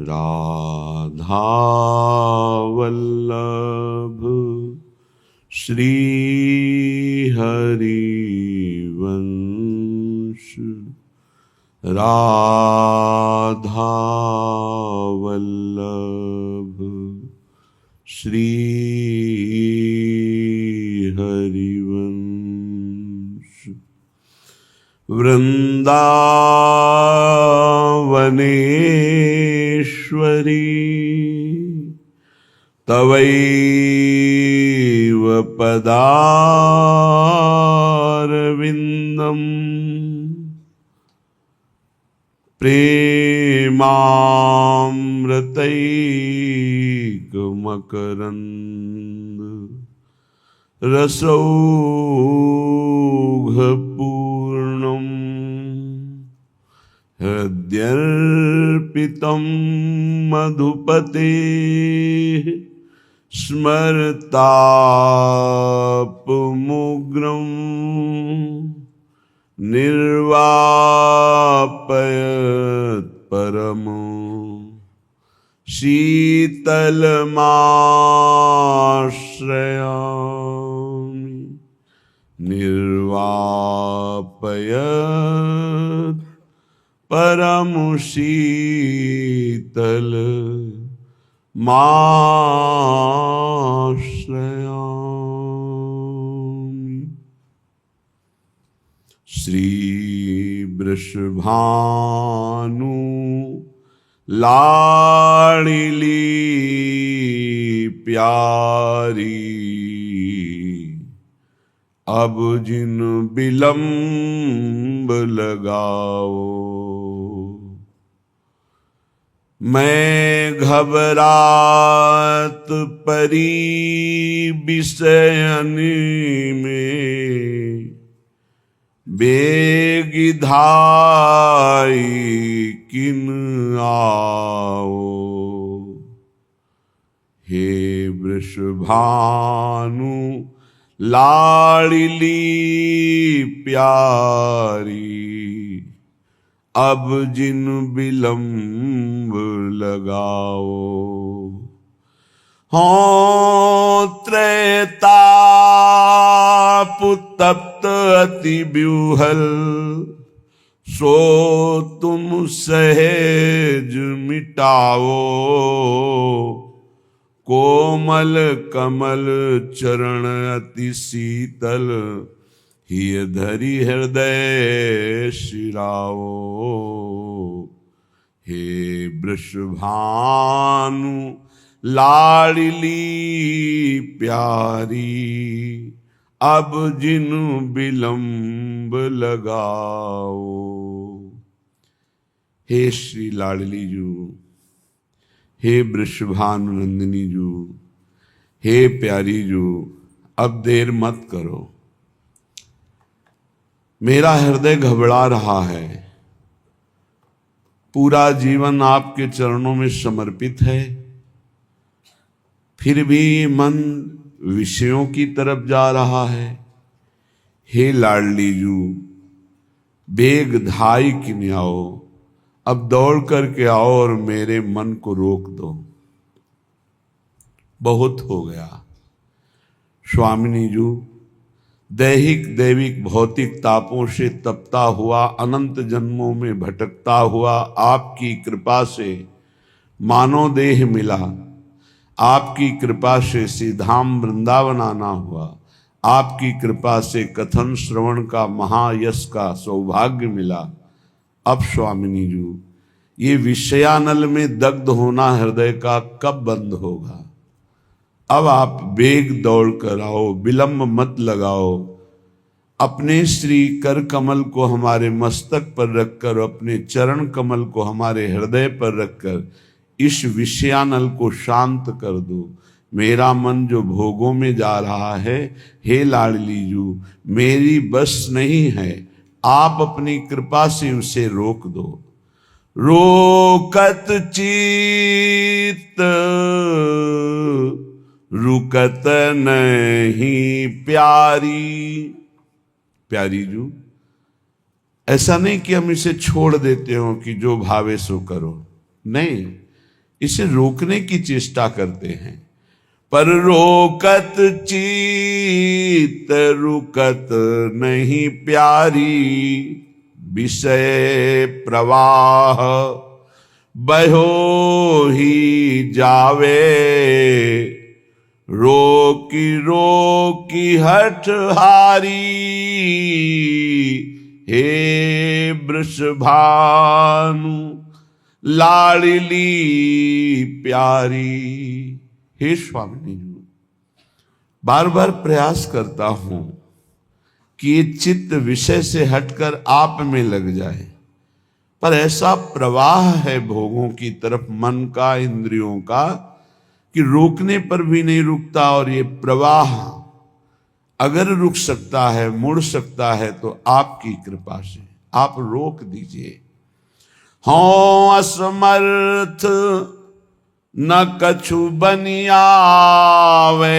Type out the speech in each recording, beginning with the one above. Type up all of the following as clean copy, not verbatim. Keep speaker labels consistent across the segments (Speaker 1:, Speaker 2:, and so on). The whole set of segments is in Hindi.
Speaker 1: राधा वल्लभ श्री हरिवंश। राधा वल्लभ श्री हरिवंश। वृंदावनेश्वरी तवैव पदारविन्दम् प्रेमामृतैकमकरन्द रसौघपूर्णम् हृद्यर्पितं मधुपतेः स्मरतापमुग्रं निर्वापयत् परमो शीतलमाश्रयामि। निर्वापयत् परम शीतल माश्रयामि। श्री वृषभानु लाड़िली प्यारी अब जिन विलंब लगाओ। मैं घबरात परी विषयन में बेगिधाई किन आओ। हे वृषभानु लाड़िली प्यारी अब जिन विलंब लगाओ। हों त्रेताप तप्त अति व्यूहल सो तुम सहज मिटाओ। कोमल कमल चरण अति शीतल हिय धरि हृदय शिराओ। हे वृषभानु लाड़िली प्यारी अब जिनु विलंब लगाओ। हे श्री लाड़ली जू, हे वृषभानु नंदिनी जू, हे प्यारी जू, अब देर मत करो। मेरा हृदय घबरा रहा है। पूरा जीवन आपके चरणों में समर्पित है, फिर भी मन विषयों की तरफ जा रहा है। हे लाडली जू, बेग धाई किन आओ, अब दौड़ करके आओ और मेरे मन को रोक दो। बहुत हो गया स्वामिनी जू। दैहिक दैविक भौतिक तापों से तपता हुआ, अनंत जन्मों में भटकता हुआ आपकी कृपा से मानव देह मिला। आपकी कृपा से सीधाम वृंदावन आना हुआ। आपकी कृपा से कथन श्रवण का महायश का सौभाग्य मिला। अब स्वामिनी जू, ये विषयानल में दग्ध होना हृदय का कब बंद होगा? अब आप वेग दौड़ कर आओ, विलंब मत लगाओ। अपने श्री कर कमल को हमारे मस्तक पर रखकर, अपने चरण कमल को हमारे हृदय पर रखकर इस विषयानल को शांत कर दो। मेरा मन जो भोगों में जा रहा है, हे लाडली जू, मेरी बस नहीं है। आप अपनी कृपा से उसे रोक दो। रोकत चित रुकत नहीं प्यारी। प्यारी जू, ऐसा नहीं कि हम इसे छोड़ देते हो कि जो भावे सो करो। नहीं, इसे रोकने की चेष्टा करते हैं, पर रोकत चित रुकत नहीं प्यारी, विषय प्रवाह बहो ही जावे, रोकी रोकी हठ हारी, हे वृषभानु लाडली प्यारी। हे स्वामिनी जी, बार बार प्रयास करता हूं कि ये चित्त विषय से हटकर आप में लग जाए, पर ऐसा प्रवाह है भोगों की तरफ मन का, इंद्रियों का, कि रोकने पर भी नहीं रुकता। और ये प्रवाह अगर रुक सकता है, मुड़ सकता है, तो आपकी कृपा से आप रोक दीजिए। हों असमर्थ न कछु बनियावे,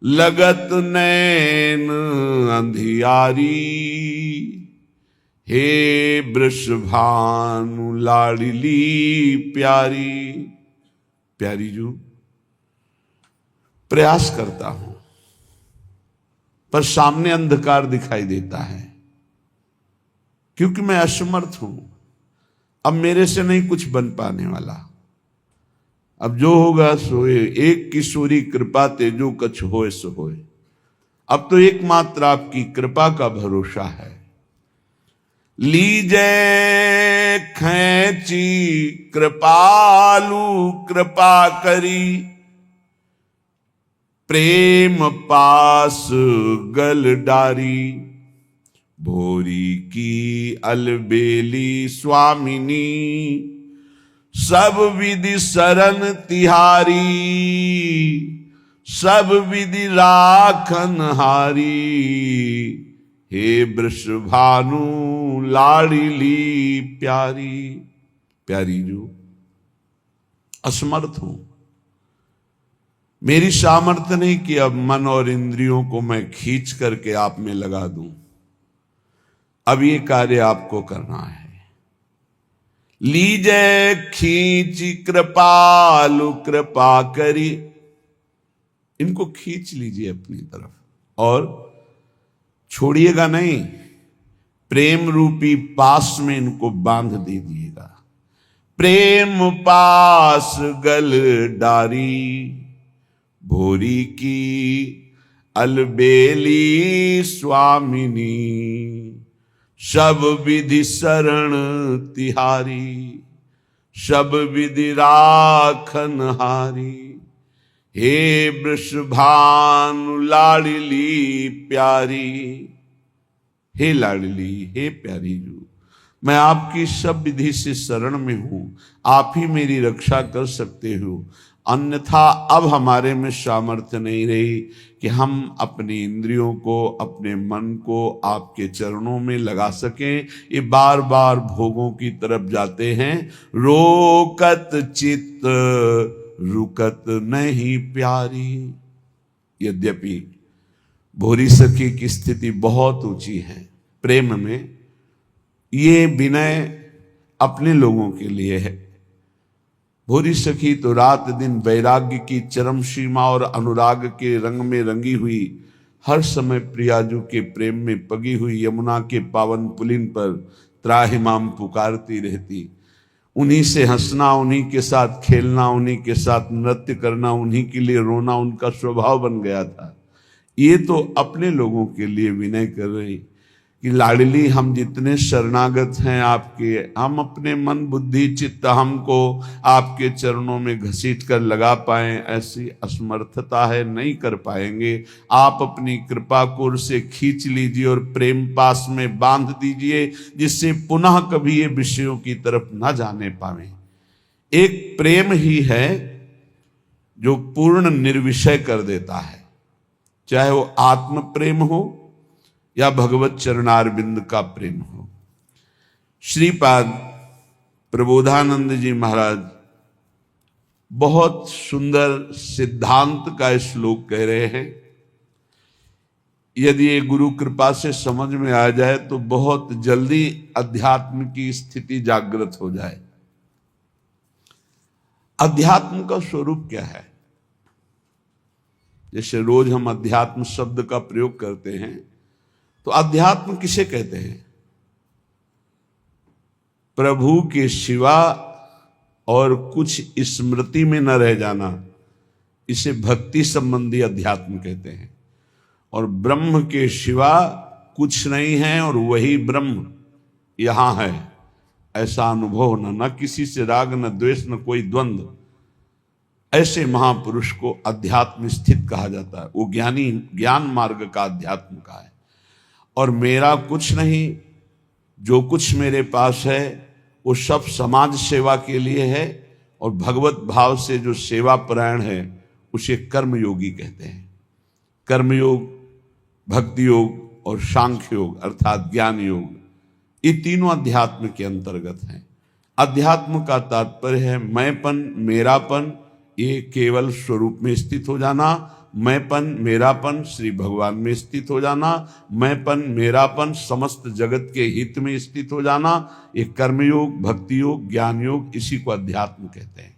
Speaker 1: लगत नैन अंधियारी, हे वृषभानु लाडली प्यारी। प्यारी जू, प्रयास करता हूं पर सामने अंधकार दिखाई देता है, क्योंकि मैं असमर्थ हूं। अब मेरे से नहीं कुछ बन पाने वाला, अब जो होगा सोए, एक किशोरी कृपा तेजो कछ होए सो होए। अब तो एकमात्र आपकी कृपा का भरोसा है। लीजे खैची कृपालु कृपा करी, प्रेम पास गल डारी, भोरी की अलबेली स्वामिनी, सब विधि शरण तिहारी, सब विधि राखन हारी, हे वृषभानु लाडली प्यारी। प्यारी जो, असमर्थ हूं, मेरी सामर्थ्य नहीं कि अब मन और इंद्रियों को मैं खींच करके आप में लगा दूं। अब ये कार्य आपको करना है। लीजे खींची कृपालु कृपा करी, इनको खींच लीजिए अपनी तरफ और छोड़िएगा नहीं, प्रेम रूपी पास में इनको बांध दीजिएगा। प्रेम पास गल डारी, भोरी की अलबेली स्वामिनी, सब विधि शरण तिहारी, सब विधि राखन हारी, हे वृषभानु लाडली प्यारी। हे लाडली, हे प्यारी जू, मैं आपकी सब विधि से शरण में हूं, आप ही मेरी रक्षा कर सकते हो। अन्यथा अब हमारे में सामर्थ्य नहीं रही कि हम अपनी इंद्रियों को, अपने मन को आपके चरणों में लगा सकें। ये बार बार भोगों की तरफ जाते हैं। रोकत चित्त रुकत नहीं प्यारी। यद्यपि भोरी सखी की स्थिति बहुत ऊंची है प्रेम में, ये विनय अपने लोगों के लिए है। भोरी सखी तो रात दिन वैराग्य की चरम सीमा और अनुराग के रंग में रंगी हुई, हर समय प्रियाजू के प्रेम में पगी हुई यमुना के पावन पुलिन पर त्राहिमाम पुकारती रहती। उन्हीं से हंसना, उन्हीं के साथ खेलना, उन्हीं के साथ नृत्य करना, उन्हीं के लिए रोना उनका स्वभाव बन गया था। ये तो अपने लोगों के लिए विनय कर रही कि लाडली, हम जितने शरणागत हैं आपके, हम अपने मन बुद्धि चित्त हमको आपके चरणों में घसीट कर लगा पाएं, ऐसी असमर्थता है, नहीं कर पाएंगे। आप अपनी कृपा कोर से खींच लीजिए और प्रेम पास में बांध दीजिए, जिससे पुनः कभी ये विषयों की तरफ न जाने पावें। एक प्रेम ही है जो पूर्ण निर्विषय कर देता है, चाहे वो आत्म प्रेम हो या भगवत चरणारविंद का प्रेम हो। श्रीपाद प्रबोधानंद जी महाराज बहुत सुंदर सिद्धांत का श्लोक कह रहे हैं। यदि ये गुरु कृपा से समझ में आ जाए तो बहुत जल्दी अध्यात्म की स्थिति जागृत हो जाए। अध्यात्म का स्वरूप क्या है? जैसे रोज हम अध्यात्म शब्द का प्रयोग करते हैं, तो अध्यात्म किसे कहते हैं? प्रभु के सिवा और कुछ स्मृति में न रह जाना, इसे भक्ति संबंधी अध्यात्म कहते हैं। और ब्रह्म के सिवा कुछ नहीं है और वही ब्रह्म यहां है, ऐसा अनुभव होना, न किसी से राग, न द्वेष, न कोई द्वंद्व, ऐसे महापुरुष को अध्यात्म स्थित कहा जाता है। वो ज्ञानी, ज्ञान मार्ग का अध्यात्म का है। और मेरा कुछ नहीं, जो कुछ मेरे पास है वो सब समाज सेवा के लिए है, और भगवत भाव से जो सेवा परायण है उसे कर्मयोगी कहते हैं। कर्मयोग, भक्ति योग और सांख्य योग अर्थात ज्ञान योग, ये तीनों अध्यात्म के अंतर्गत हैं। अध्यात्म का तात्पर्य है मैंपन, मेरापन, ये केवल स्वरूप में स्थित हो जाना, मैंपन, मेरापन श्री भगवान में स्थित हो जाना, मैंपन, मेरापन समस्त जगत के हित में स्थित हो जाना, ये कर्मयोग, भक्ति योग, ज्ञान योग, इसी को अध्यात्म कहते हैं।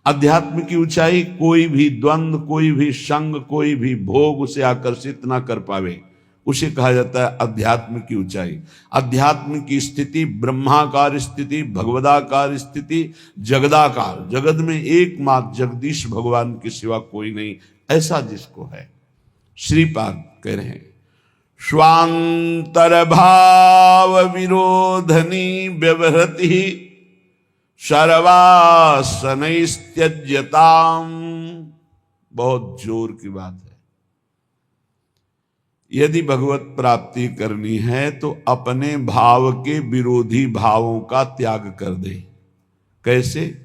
Speaker 1: अध्यात्म की ऊंचाई कोई भी द्वंद्व, कोई भी संग, कोई भी भोग उसे आकर्षित ना कर पावे, उसे कहा जाता है अध्यात्म की ऊंचाई। अध्यात्म की स्थिति ब्रह्माकार स्थिति, भगवदाकार स्थिति, जगदाकार, जगत में एकमात्र जगदीश भगवान के सिवा कोई नहीं, ऐसा जिसको है। श्रीपाद कह रहे हैं स्वांतर भाव विरोधनी व्यवहृति सर्वासनैस्त्यज्यताम। बहुत जोर की बात है। यदि भगवत प्राप्ति करनी है तो अपने भाव के विरोधी भावों का त्याग कर दे। कैसे?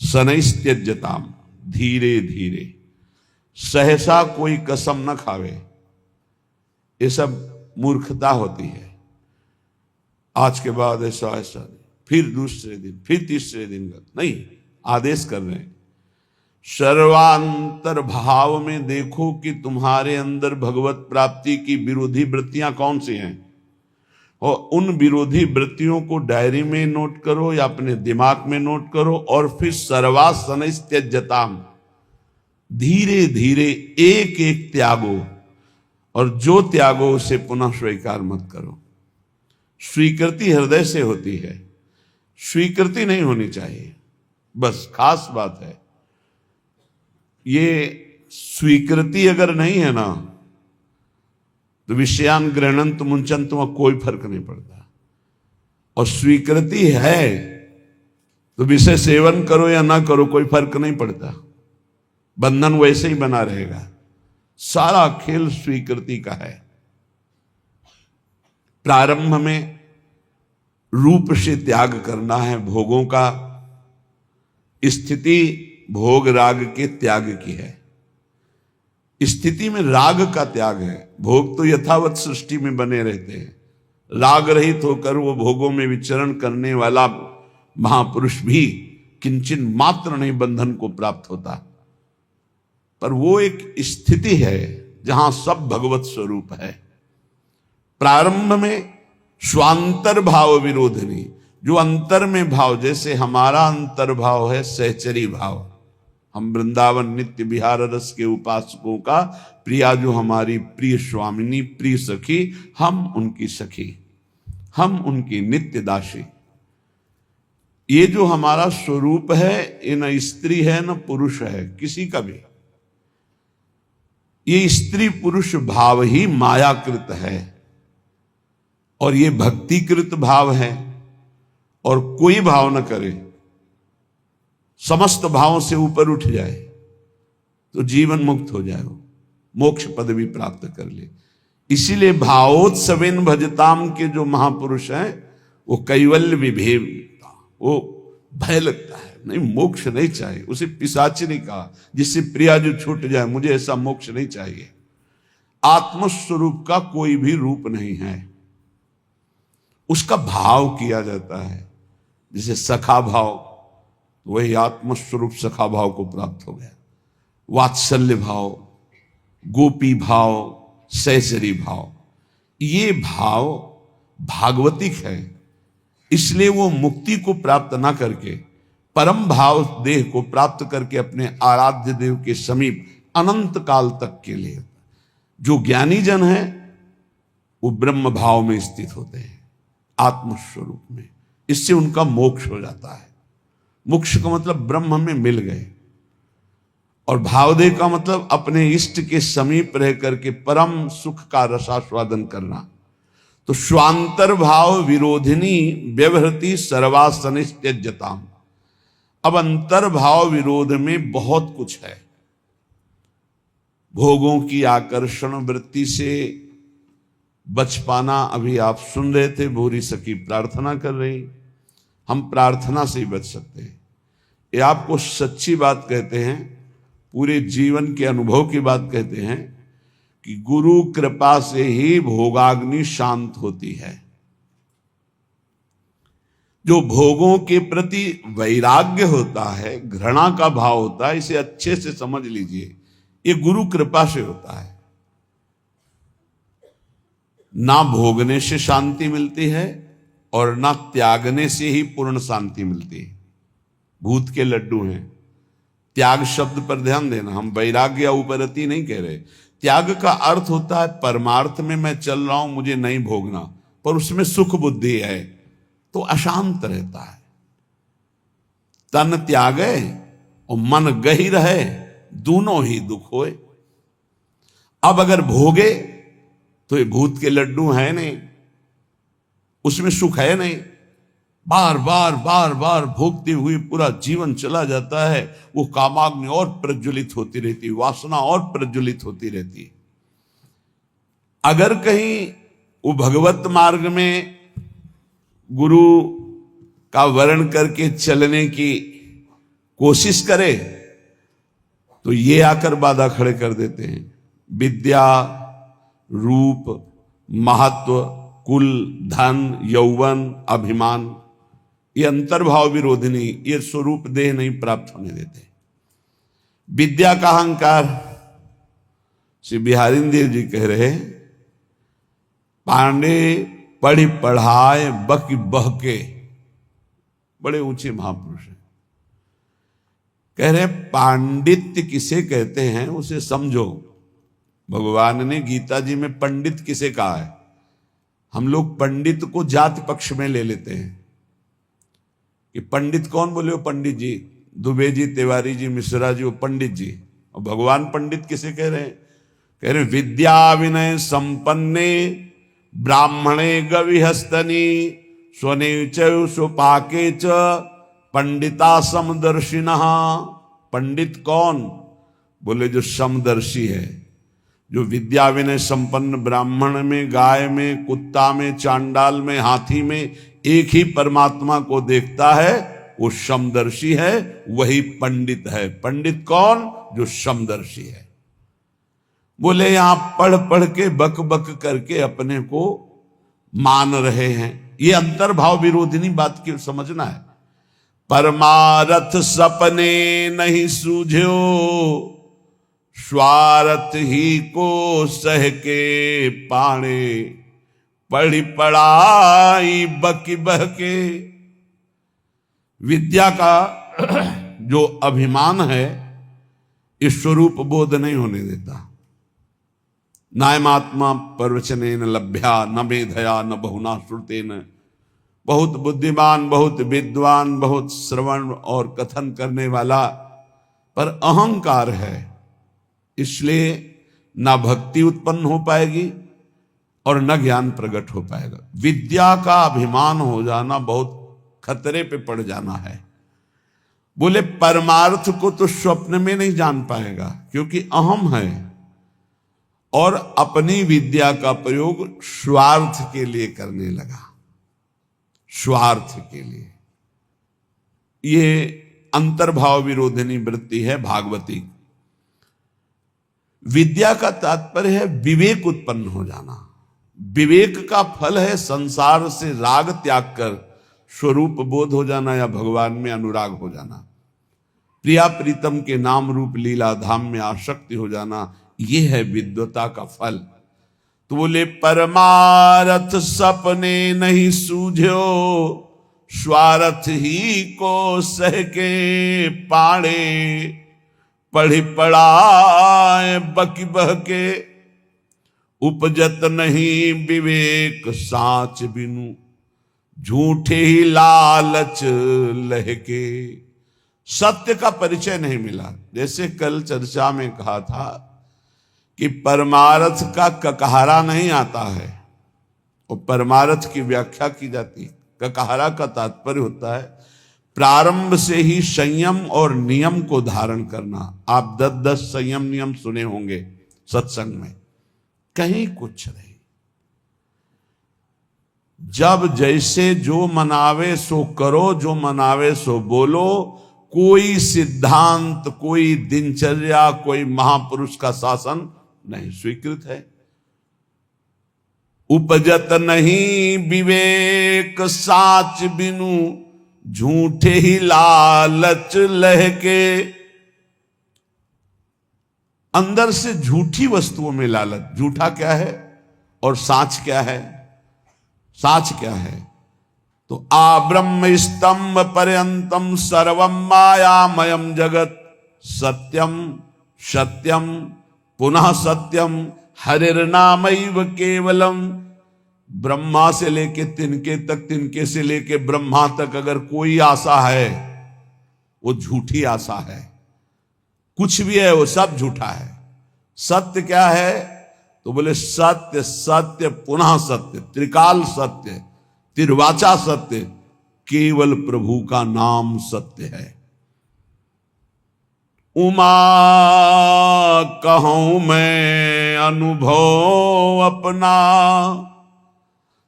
Speaker 1: शनैस्त्यज्यताम, धीरे धीरे, सहसा कोई कसम न खावे, ये सब मूर्खता होती है। आज के बाद ऐसा ऐसा, फिर दूसरे दिन, फिर तीसरे दिन नहीं, आदेश कर रहे हैं सर्वांतर भाव में देखो कि तुम्हारे अंदर भगवत प्राप्ति की विरोधी वृत्तियां कौन सी हैं, और उन विरोधी वृत्तियों को डायरी में नोट करो या अपने दिमाग में नोट करो, और फिर सर्वासनैस्त्यज्यताम, धीरे धीरे एक एक त्यागो, और जो त्यागो उसे पुनः स्वीकार मत करो। स्वीकृति हृदय से होती है, स्वीकृति नहीं होनी चाहिए, बस खास बात है। ये स्वीकृति अगर नहीं है ना तो विषयान ग्रहणंत मुंचन तुम्हें कोई फर्क नहीं पड़ता, और स्वीकृति है तो विषय सेवन करो या ना करो कोई फर्क नहीं पड़ता, बंधन वैसे ही बना रहेगा। सारा खेल स्वीकृति का है। प्रारंभ में रूप से त्याग करना है भोगों का, स्थिति भोग राग के त्याग की है। स्थिति में राग का त्याग है, भोग तो यथावत सृष्टि में बने रहते हैं। राग रहित होकर वो भोगों में विचरण करने वाला महापुरुष भी किंचन मात्र नहीं बंधन को प्राप्त होता, पर वो एक स्थिति है जहां सब भगवत स्वरूप है। प्रारंभ में स्वांतर भाव विरोधनी, जो अंतर में भाव, जैसे हमारा अंतर भाव है सहचरी भाव, हम वृंदावन नित्य विहार रस के उपासकों का प्रिया, जो हमारी प्रिय स्वामिनी, प्रिय सखी, हम उनकी सखी, हम उनकी नित्य दासी। ये जो हमारा स्वरूप है, ये न स्त्री है न पुरुष है किसी का भी। ये स्त्री पुरुष भाव ही मायाकृत है, और ये भक्तिकृत भाव है। और कोई भाव न करे, समस्त भावों से ऊपर उठ जाए तो जीवन मुक्त हो जाए, वो मोक्ष पदवी प्राप्त कर ले। इसीलिए भावोत्सवेन भजताम के जो महापुरुष हैं वो कैवल्य विभेद, वो भय लगता है, नहीं मोक्ष नहीं चाहिए, उसे पिशाच नहीं कहा जिससे प्रिया जो छूट जाए, मुझे ऐसा मोक्ष नहीं चाहिए। आत्मस्वरूप का कोई भी रूप नहीं है, उसका भाव किया जाता है। जैसे सखा भाव, वही आत्मस्वरूप सखा भाव को प्राप्त हो गया। वात्सल्य भाव, गोपी भाव, सहचरी भाव, ये भाव भागवतिक है। इसलिए वो मुक्ति को प्राप्त ना करके परम भाव देह को प्राप्त करके अपने आराध्य देव के समीप अनंत काल तक के लिए जो ज्ञानी जन है वो ब्रह्म भाव में स्थित होते हैं, आत्मस्वरूप में। इससे उनका मोक्ष हो जाता है। मोक्ष का मतलब ब्रह्म में मिल गए, और भावदेह का मतलब अपने इष्ट के समीप रह करके परम सुख का रसास्वादन करना। तो स्वांतर भाव विरोधिनी व्यवहृति सर्वासनित्यजताम। अब अंतर भाव विरोध में बहुत कुछ है। भोगों की आकर्षण वृत्ति से बच पाना, अभी आप सुन रहे थे भूरी सखी प्रार्थना कर रही, हम प्रार्थना से ही बच सकते हैं। ये आपको सच्ची बात कहते हैं, पूरे जीवन के अनुभव की बात कहते हैं कि गुरु कृपा से ही भोगाग्नि शांत होती है। जो भोगों के प्रति वैराग्य होता है, घृणा का भाव होता है, इसे अच्छे से समझ लीजिए, ये गुरु कृपा से होता है। ना भोगने से शांति मिलती है और ना त्यागने से ही पूर्ण शांति मिलती है। भूत के लड्डू हैं। त्याग शब्द पर ध्यान देना, हम वैराग्य या उपरति नहीं कह रहे। त्याग का अर्थ होता है परमार्थ में मैं चल रहा हूं, मुझे नहीं भोगना, पर उसमें सुख बुद्धि है तो अशांत रहता है। तन त्यागे और मन गही रहे, दोनों ही दुख होए। अब अगर भोगे तो ये भूत के लड्डू है नहीं, उसमें सुख है नहीं। बार बार बार बार भोगते हुए पूरा जीवन चला जाता है। वो कामाग्नि और प्रज्वलित होती रहती, वासना और प्रज्वलित होती रहती। अगर कहीं वो भगवत मार्ग में गुरु का वर्ण करके चलने की कोशिश करे तो ये आकर बाधा खड़े कर देते हैं। विद्या, रूप, महत्व, कुल, धन, यौवन, अभिमान, ये अंतर्भाव विरोधिनी, ये स्वरूप देह नहीं प्राप्त होने देते। विद्या का अहंकार, श्री बिहारी देव जी कह रहे, पांडे पढ़ी पढ़ाए बक बहके, बड़े ऊंचे महापुरुष हैं। कह रहे पांडित्य किसे कहते हैं उसे समझो। भगवान ने गीता जी में पंडित किसे कहा है। हम लोग पंडित को जाति पक्ष में ले लेते हैं कि पंडित कौन बोले, हो पंडित जी, दुबे जी, तिवारी जी, मिश्रा जी, वो पंडित जी। और भगवान पंडित किसे कह रहे हैं? कह रहे विद्या विनय संपन्ने ब्राह्मणे गविहस्तनी स्वने सुपाके च पंडिता समदर्शिनः। पंडित कौन? बोले जो समदर्शी है, जो विद्या विनय संपन्न ब्राह्मण में, गाय में, कुत्ता में, चांडाल में, हाथी में एक ही परमात्मा को देखता है, वो समदर्शी है, वही पंडित है। पंडित कौन? जो समदर्शी है। बोले यहां पढ़ पढ़ के बक बक करके अपने को मान रहे हैं, ये अंतर्भाव विरोधिनी बात की समझना है। परमारथ सपने नहीं सूझो, स्वार्थ ही को सह के पाणे, पढ़ी पढ़ाई बकी बहके। विद्या का जो अभिमान है, इस स्वरूप बोध नहीं होने देता। नायमात्मा प्रवचनेन लभ्या न मेधया न बहुना श्रुतेन। बहुत बुद्धिमान, बहुत विद्वान, बहुत श्रवण और कथन करने वाला, पर अहंकार है, इसलिए ना भक्ति उत्पन्न हो पाएगी और न ज्ञान प्रकट हो पाएगा। विद्या का अभिमान हो जाना बहुत खतरे पे पड़ जाना है। बोले परमार्थ को तो स्वप्न में नहीं जान पाएगा, क्योंकि अहम है और अपनी विद्या का प्रयोग स्वार्थ के लिए करने लगा, स्वार्थ के लिए। ये अंतर्भाव विरोधिनी वृत्ति है भागवती। विद्या का तात्पर्य है विवेक उत्पन्न हो जाना। विवेक का फल है संसार से राग त्याग कर स्वरूप बोध हो जाना या भगवान में अनुराग हो जाना, प्रिया प्रीतम के नाम रूप लीला धाम में आसक्ति हो जाना। यह है विद्वता का फल। तो बोले परमारथ सपने नहीं सूझो, स्वार्थ ही को सह के पाड़े, पढ़ी पढ़ाए बकी बह के, उपजत नहीं विवेक साच बिनु, झूठे ही लालच लहके। सत्य का परिचय नहीं मिला। जैसे कल चर्चा में कहा था कि परमार्थ का ककहरा नहीं आता है, और परमार्थ की व्याख्या की जाती है। ककहरा का तात्पर्य होता है प्रारंभ से ही संयम और नियम को धारण करना। आप 10-10 संयम नियम सुने होंगे सत्संग में, कहीं कुछ नहीं। जब जैसे जो मनावे सो करो, जो मनावे सो बोलो, कोई सिद्धांत, कोई दिनचर्या, कोई महापुरुष का शासन नहीं स्वीकृत है। उपजत नहीं विवेक साच बिनु, झूठे ही लालच लहके। अंदर से झूठी वस्तुओं में लालच। झूठा क्या है और साच क्या है? साच क्या है? तो आब्रह्म स्तंभ पर्यंतम सर्वम मायामयम जगत, सत्यम सत्यम पुनः सत्यम हरिर्नामैव केवलम। ब्रह्मा से लेके तिनके तक, तिनके से लेके ब्रह्मा तक अगर कोई आशा है वो झूठी आशा है। कुछ भी है वो सब झूठा है। सत्य क्या है? तो बोले सत्य सत्य पुनः सत्य, त्रिकाल सत्य, तिर्वाचा सत्य, केवल प्रभु का नाम सत्य है। उमा कहूं मैं अनुभव अपना,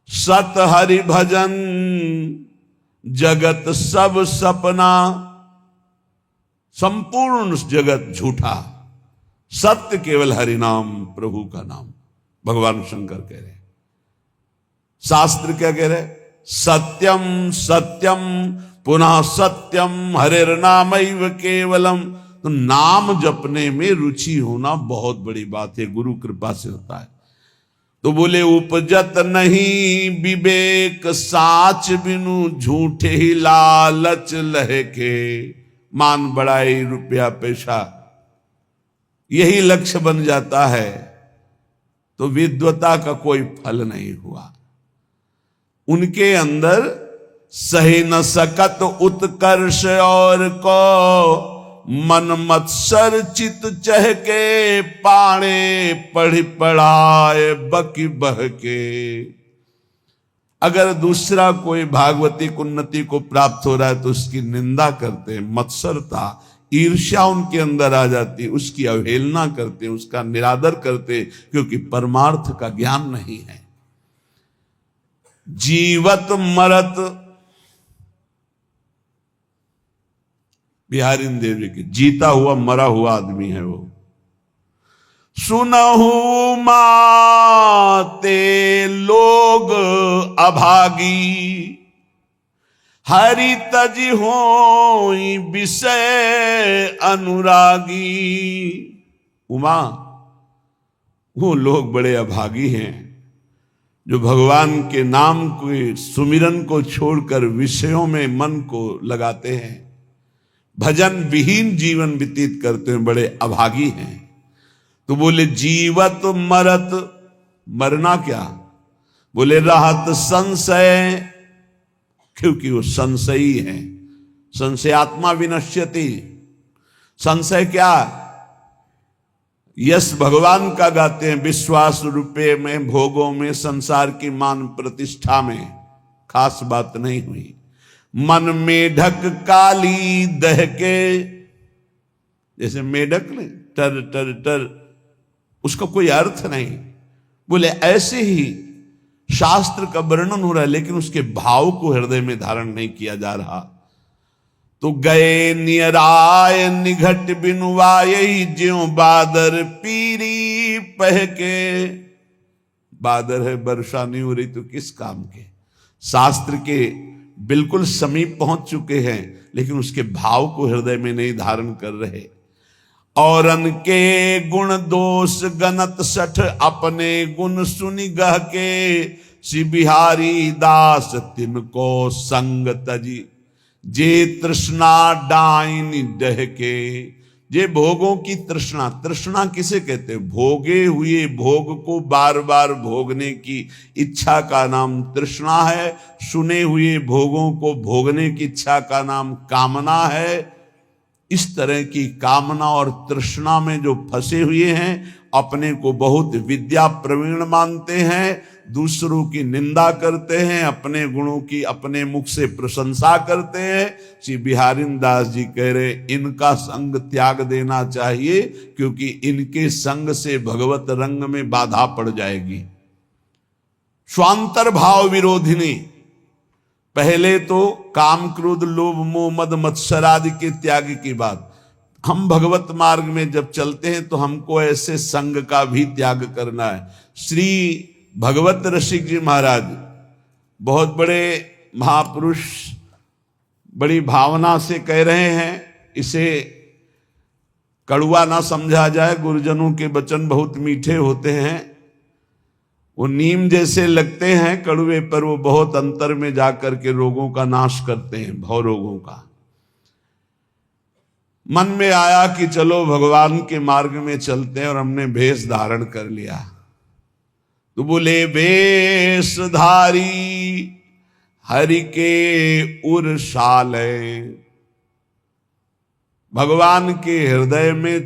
Speaker 1: सत हरि भजन जगत सब सपना। संपूर्ण जगत झूठा, सत्य केवल हरि नाम, प्रभु का नाम। भगवान शंकर कह रहे, शास्त्र क्या कह रहे? सत्यम सत्यम पुनः सत्यम हरिर्नामैव केवलम। तो नाम जपने में रुचि होना बहुत बड़ी बात है, गुरु कृपा से होता है। तो बोले उपजत नहीं विवेक साच बिनु, झूठे ही लालच लहके। मान बढ़ाई, रुपया पैसा, यही लक्ष्य बन जाता है तो विद्वता का कोई फल नहीं हुआ। उनके अंदर सही न सकत उत्कर्ष और को, मन मत्सर चित चहके पाणे, पढ़ी पढ़ाए बकी बह के। अगर दूसरा कोई भागवतिक उन्नति को प्राप्त हो रहा है तो उसकी निंदा करते हैं, मत्सरता ईर्ष्या उनके अंदर आ जाती है, उसकी अवहेलना करते हैं, उसका निरादर करते हैं, क्योंकि परमार्थ का ज्ञान नहीं है। जीवत मरत, बिहारी देवी की, जीता हुआ मरा हुआ आदमी है वो। सुनहु माते लोग अभागी, हरि तज होई विषय अनुरागी। उमा, वो लोग बड़े अभागी हैं जो भगवान के नाम के सुमिरन को छोड़कर विषयों में मन को लगाते हैं, भजन विहीन जीवन व्यतीत करते हैं, बड़े अभागी हैं। तो बोले जीवत मरत, मरना क्या? बोले रहत संशय, क्योंकि वो संशयी है। संशयात्मा विनश्यति। संशय क्या? यश भगवान का गाते हैं, विश्वास रुपये में, भोगों में, संसार की मान प्रतिष्ठा में खास बात नहीं हुई। मन मेढक काली दह के, जैसे मेढक ने टर टर टर, उसका कोई अर्थ नहीं। बोले ऐसे ही शास्त्र का वर्णन हो रहा है लेकिन उसके भाव को हृदय में धारण नहीं किया जा रहा। तो गए नियराय निघट बिनुवाई, ज्यों बादर पीरी पह के। बादर है, वर्षा नहीं हो रही तो किस काम के? शास्त्र के बिल्कुल समीप पहुंच चुके हैं लेकिन उसके भाव को हृदय में नहीं धारण कर रहे। और अनके गुण दोष गनत सठ, अपने गुण सुनि गह के। श्री बिहारी दास तिनको संग तजी, जे तृष्णा डाइन डहके। जे भोगों की तृष्णा, तृष्णा किसे कहते हैं? भोगे हुए भोग को बार बार भोगने की इच्छा का नाम तृष्णा है। सुने हुए भोगों को भोगने की इच्छा का नाम कामना है। इस तरह की कामना और तृष्णा में जो फंसे हुए हैं, अपने को बहुत विद्या प्रवीण मानते हैं, दूसरों की निंदा करते हैं, अपने गुणों की अपने मुख से प्रशंसा करते हैं। श्री बिहारी दास जी कह रहे इनका संग त्याग देना चाहिए, क्योंकि इनके संग से भगवत रंग में बाधा पड़ जाएगी। स्वांतर भाव विरोधिनी, पहले तो काम क्रोध लोभ मोह मद मत्सर आदि के त्याग की बात। हम भगवत मार्ग में जब चलते हैं तो हमको ऐसे संग का भी त्याग करना है। श्री भगवत रसिक जी महाराज बहुत बड़े महापुरुष, बड़ी भावना से कह रहे हैं, इसे कड़वा ना समझा जाए। गुरुजनों के वचन बहुत मीठे होते हैं, वो नीम जैसे लगते हैं कड़वे, पर वो बहुत अंतर में जाकर के रोगों का नाश करते हैं, भव रोगों का। मन में आया कि चलो भगवान के मार्ग में चलते हैं, और हमने भेष धारण कर लिया। तो बोले वेशधारी हरि के उरसाले, भगवान के हृदय में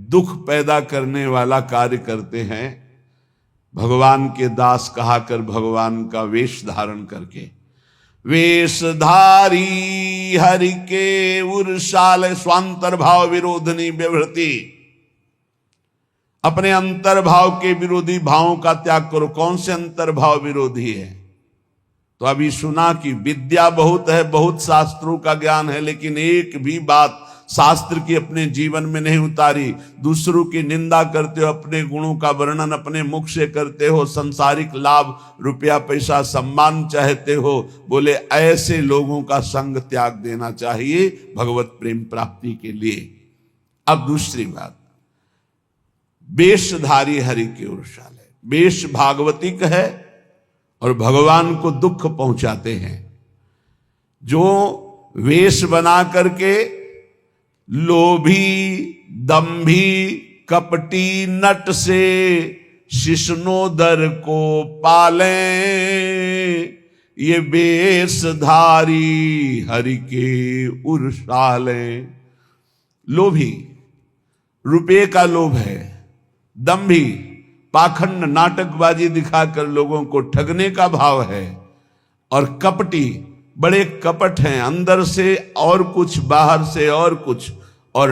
Speaker 1: दुख पैदा करने वाला कार्य करते हैं। भगवान के दास कहा कर भगवान का वेश धारण करके, वेशधारी हरि के उरसाले स्वांतर भाव विरोधनी व्यवृति, अपने अंतर्भाव के विरोधी भावों का त्याग करो। कौन से अंतर्भाव विरोधी है? तो अभी सुना कि विद्या बहुत है, बहुत शास्त्रों का ज्ञान है, लेकिन एक भी बात शास्त्र की अपने जीवन में नहीं उतारी। दूसरों की निंदा करते हो, अपने गुणों का वर्णन अपने मुख से करते हो, संसारिक लाभ रुपया पैसा सम्मान चाहते हो। बोले ऐसे लोगों का संग त्याग देना चाहिए भगवत प्रेम प्राप्ति के लिए। अब दूसरी बात, वेशधारी हरि के उरसाले, वेश भागवतिक है और भगवान को दुख पहुंचाते हैं। जो वेश बना करके लोभी दंभी कपटी नट से शिष्णोदर को पाले, ये वेशधारी हरि के उरसाले। लोभी, रुपये का लोभ है, दंभी पाखंड नाटकबाजी दिखाकर लोगों को ठगने का भाव है, और कपटी बड़े कपट हैं, अंदर से और कुछ बाहर से और कुछ, और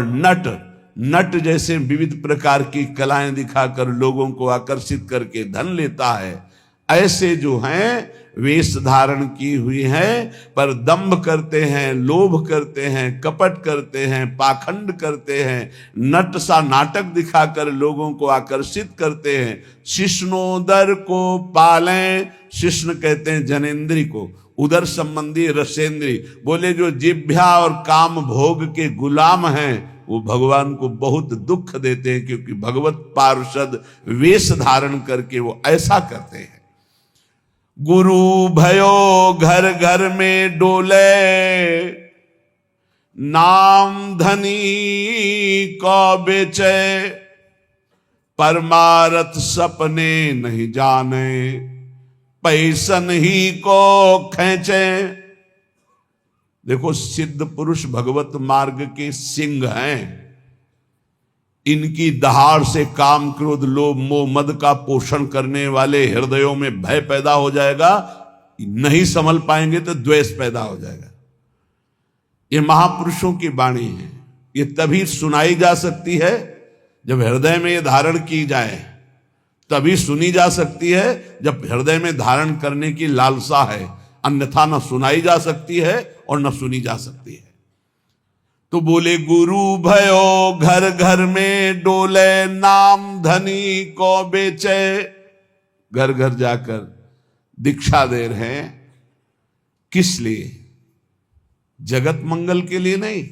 Speaker 1: नट जैसे विविध प्रकार की कलाएं दिखाकर लोगों को आकर्षित करके धन लेता है। ऐसे जो हैं वेश धारण की हुई है, पर दंभ करते हैं, लोभ करते हैं, कपट करते हैं, पाखंड करते हैं, नट सा नाटक दिखाकर लोगों को आकर्षित करते हैं। शिष्णोदर को पालें, शिष्ण कहते हैं जनेन्द्री को, उदर संबंधी रसेंद्री। बोले जो जिभ्या और काम भोग के गुलाम हैं वो भगवान को बहुत दुख देते हैं, क्योंकि भगवत पार्षद वेश धारण करके वो ऐसा करते हैं। गुरु भयो घर घर में डोले, नाम धनी को बेचे, परमारथ सपने नहीं जाने, पैसन ही को खींचे। देखो सिद्ध पुरुष भगवत मार्ग के सिंह हैं, इनकी दहाड़ से काम क्रोध लोभ मोह मद का पोषण करने वाले हृदयों में भय पैदा हो जाएगा, नहीं संभल पाएंगे तो द्वेष पैदा हो जाएगा। ये महापुरुषों की वाणी है, ये तभी सुनाई जा सकती है जब हृदय में ये धारण की जाए, तभी सुनी जा सकती है जब हृदय में धारण करने की लालसा है, अन्यथा न सुनाई जा सकती है और न सुनी जा सकती है। तो बोले गुरु भयो घर घर में डोले, नाम धनी को बेचे। घर घर जाकर दीक्षा दे रहे हैं, किस लिए? जगत मंगल के लिए नहीं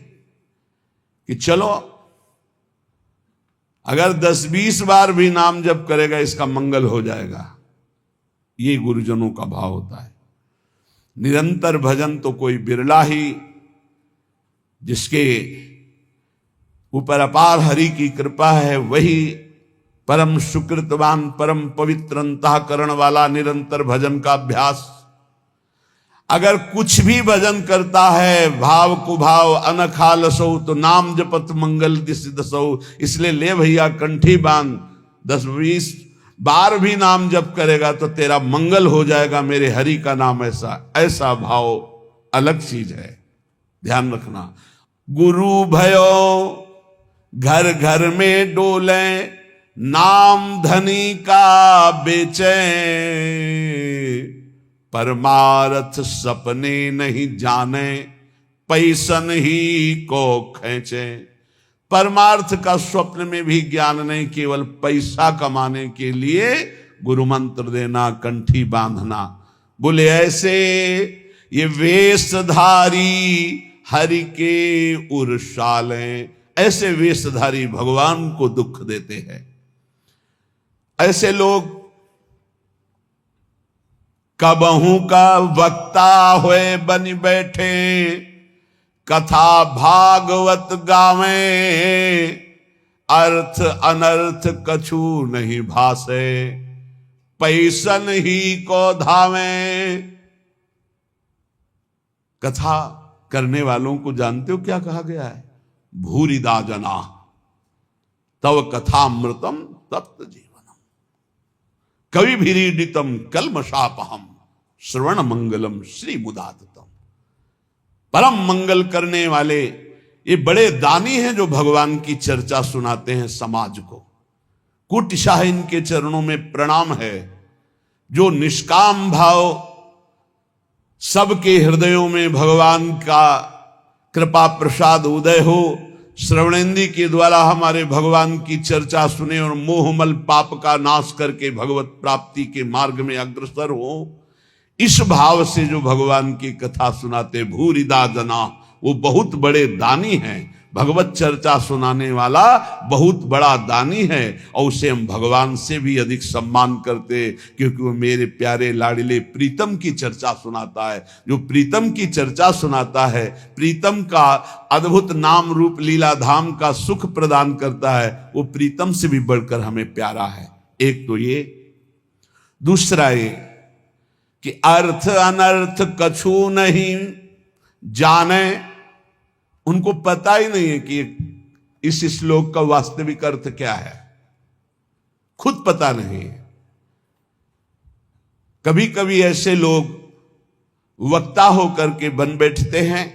Speaker 1: कि चलो अगर 10-20 बार भी नाम जप करेगा इसका मंगल हो जाएगा, ये गुरुजनों का भाव होता है। निरंतर भजन तो कोई बिरला ही, जिसके ऊपर अपार हरि की कृपा है, वही परम सुकृतवान, परम पवित्र अंतःकरण वाला निरंतर भजन का अभ्यास। अगर कुछ भी भजन करता है भाव कुभाव अनखा लसो, तो नाम जपत मंगल दिस दसो। इसलिए ले भैया कंठी बांध, 10-20 बार भी नाम जप करेगा तो तेरा मंगल हो जाएगा मेरे हरि का नाम। ऐसा भाव अलग चीज है, ध्यान रखना। गुरु भयो घर घर में डोले, नाम धनी का बेचे, परमार्थ सपने नहीं जाने, पैसन ही को खींचे। परमार्थ का स्वप्न में भी ज्ञान नहीं, केवल पैसा कमाने के लिए गुरु मंत्र देना, कंठी बांधना। बोले ऐसे ये वेशधारी हरि के उर्साले, ऐसे वेशधारी भगवान को दुख देते हैं। ऐसे लोग कबहू का वक्ता हुए बन बैठे, कथा भागवत गावे, अर्थ अनर्थ कछु नहीं भासे, पैसन ही को धावे। कथा करने वालों को जानते हो क्या कहा गया है? भूरिदा जना तव कथामृतम तप्त जीवनम, कवि भीरीडितम कलमशापहम, श्रवण मंगलम श्री मुदाततम। परम मंगल करने वाले ये बड़े दानी हैं जो भगवान की चर्चा सुनाते हैं समाज को। कुटिशाह इनके चरणों में प्रणाम है, जो निष्काम भाव सबके हृदयों में भगवान का कृपा प्रसाद उदय हो, श्रवणेंद्री के द्वारा हमारे भगवान की चर्चा सुने और मोहमल पाप का नाश करके भगवत प्राप्ति के मार्ग में अग्रसर हो। इस भाव से जो भगवान की कथा सुनाते भूरिदा जना, वो बहुत बड़े दानी हैं। भगवत चर्चा सुनाने वाला बहुत बड़ा दानी है, और उसे हम भगवान से भी अधिक सम्मान करते, क्योंकि वो मेरे प्यारे लाडले प्रीतम की चर्चा सुनाता है। जो प्रीतम की चर्चा सुनाता है, प्रीतम का अद्भुत नाम रूप लीला धाम का सुख प्रदान करता है, वो प्रीतम से भी बढ़कर हमें प्यारा है। एक तो ये, दूसरा ये कि अर्थ अनर्थ कछु नहीं जाने। उनको पता ही नहीं है कि इस श्लोक का वास्तविक अर्थ क्या है, खुद पता नहीं। कभी कभी ऐसे लोग वक्ता होकर के बन बैठते हैं,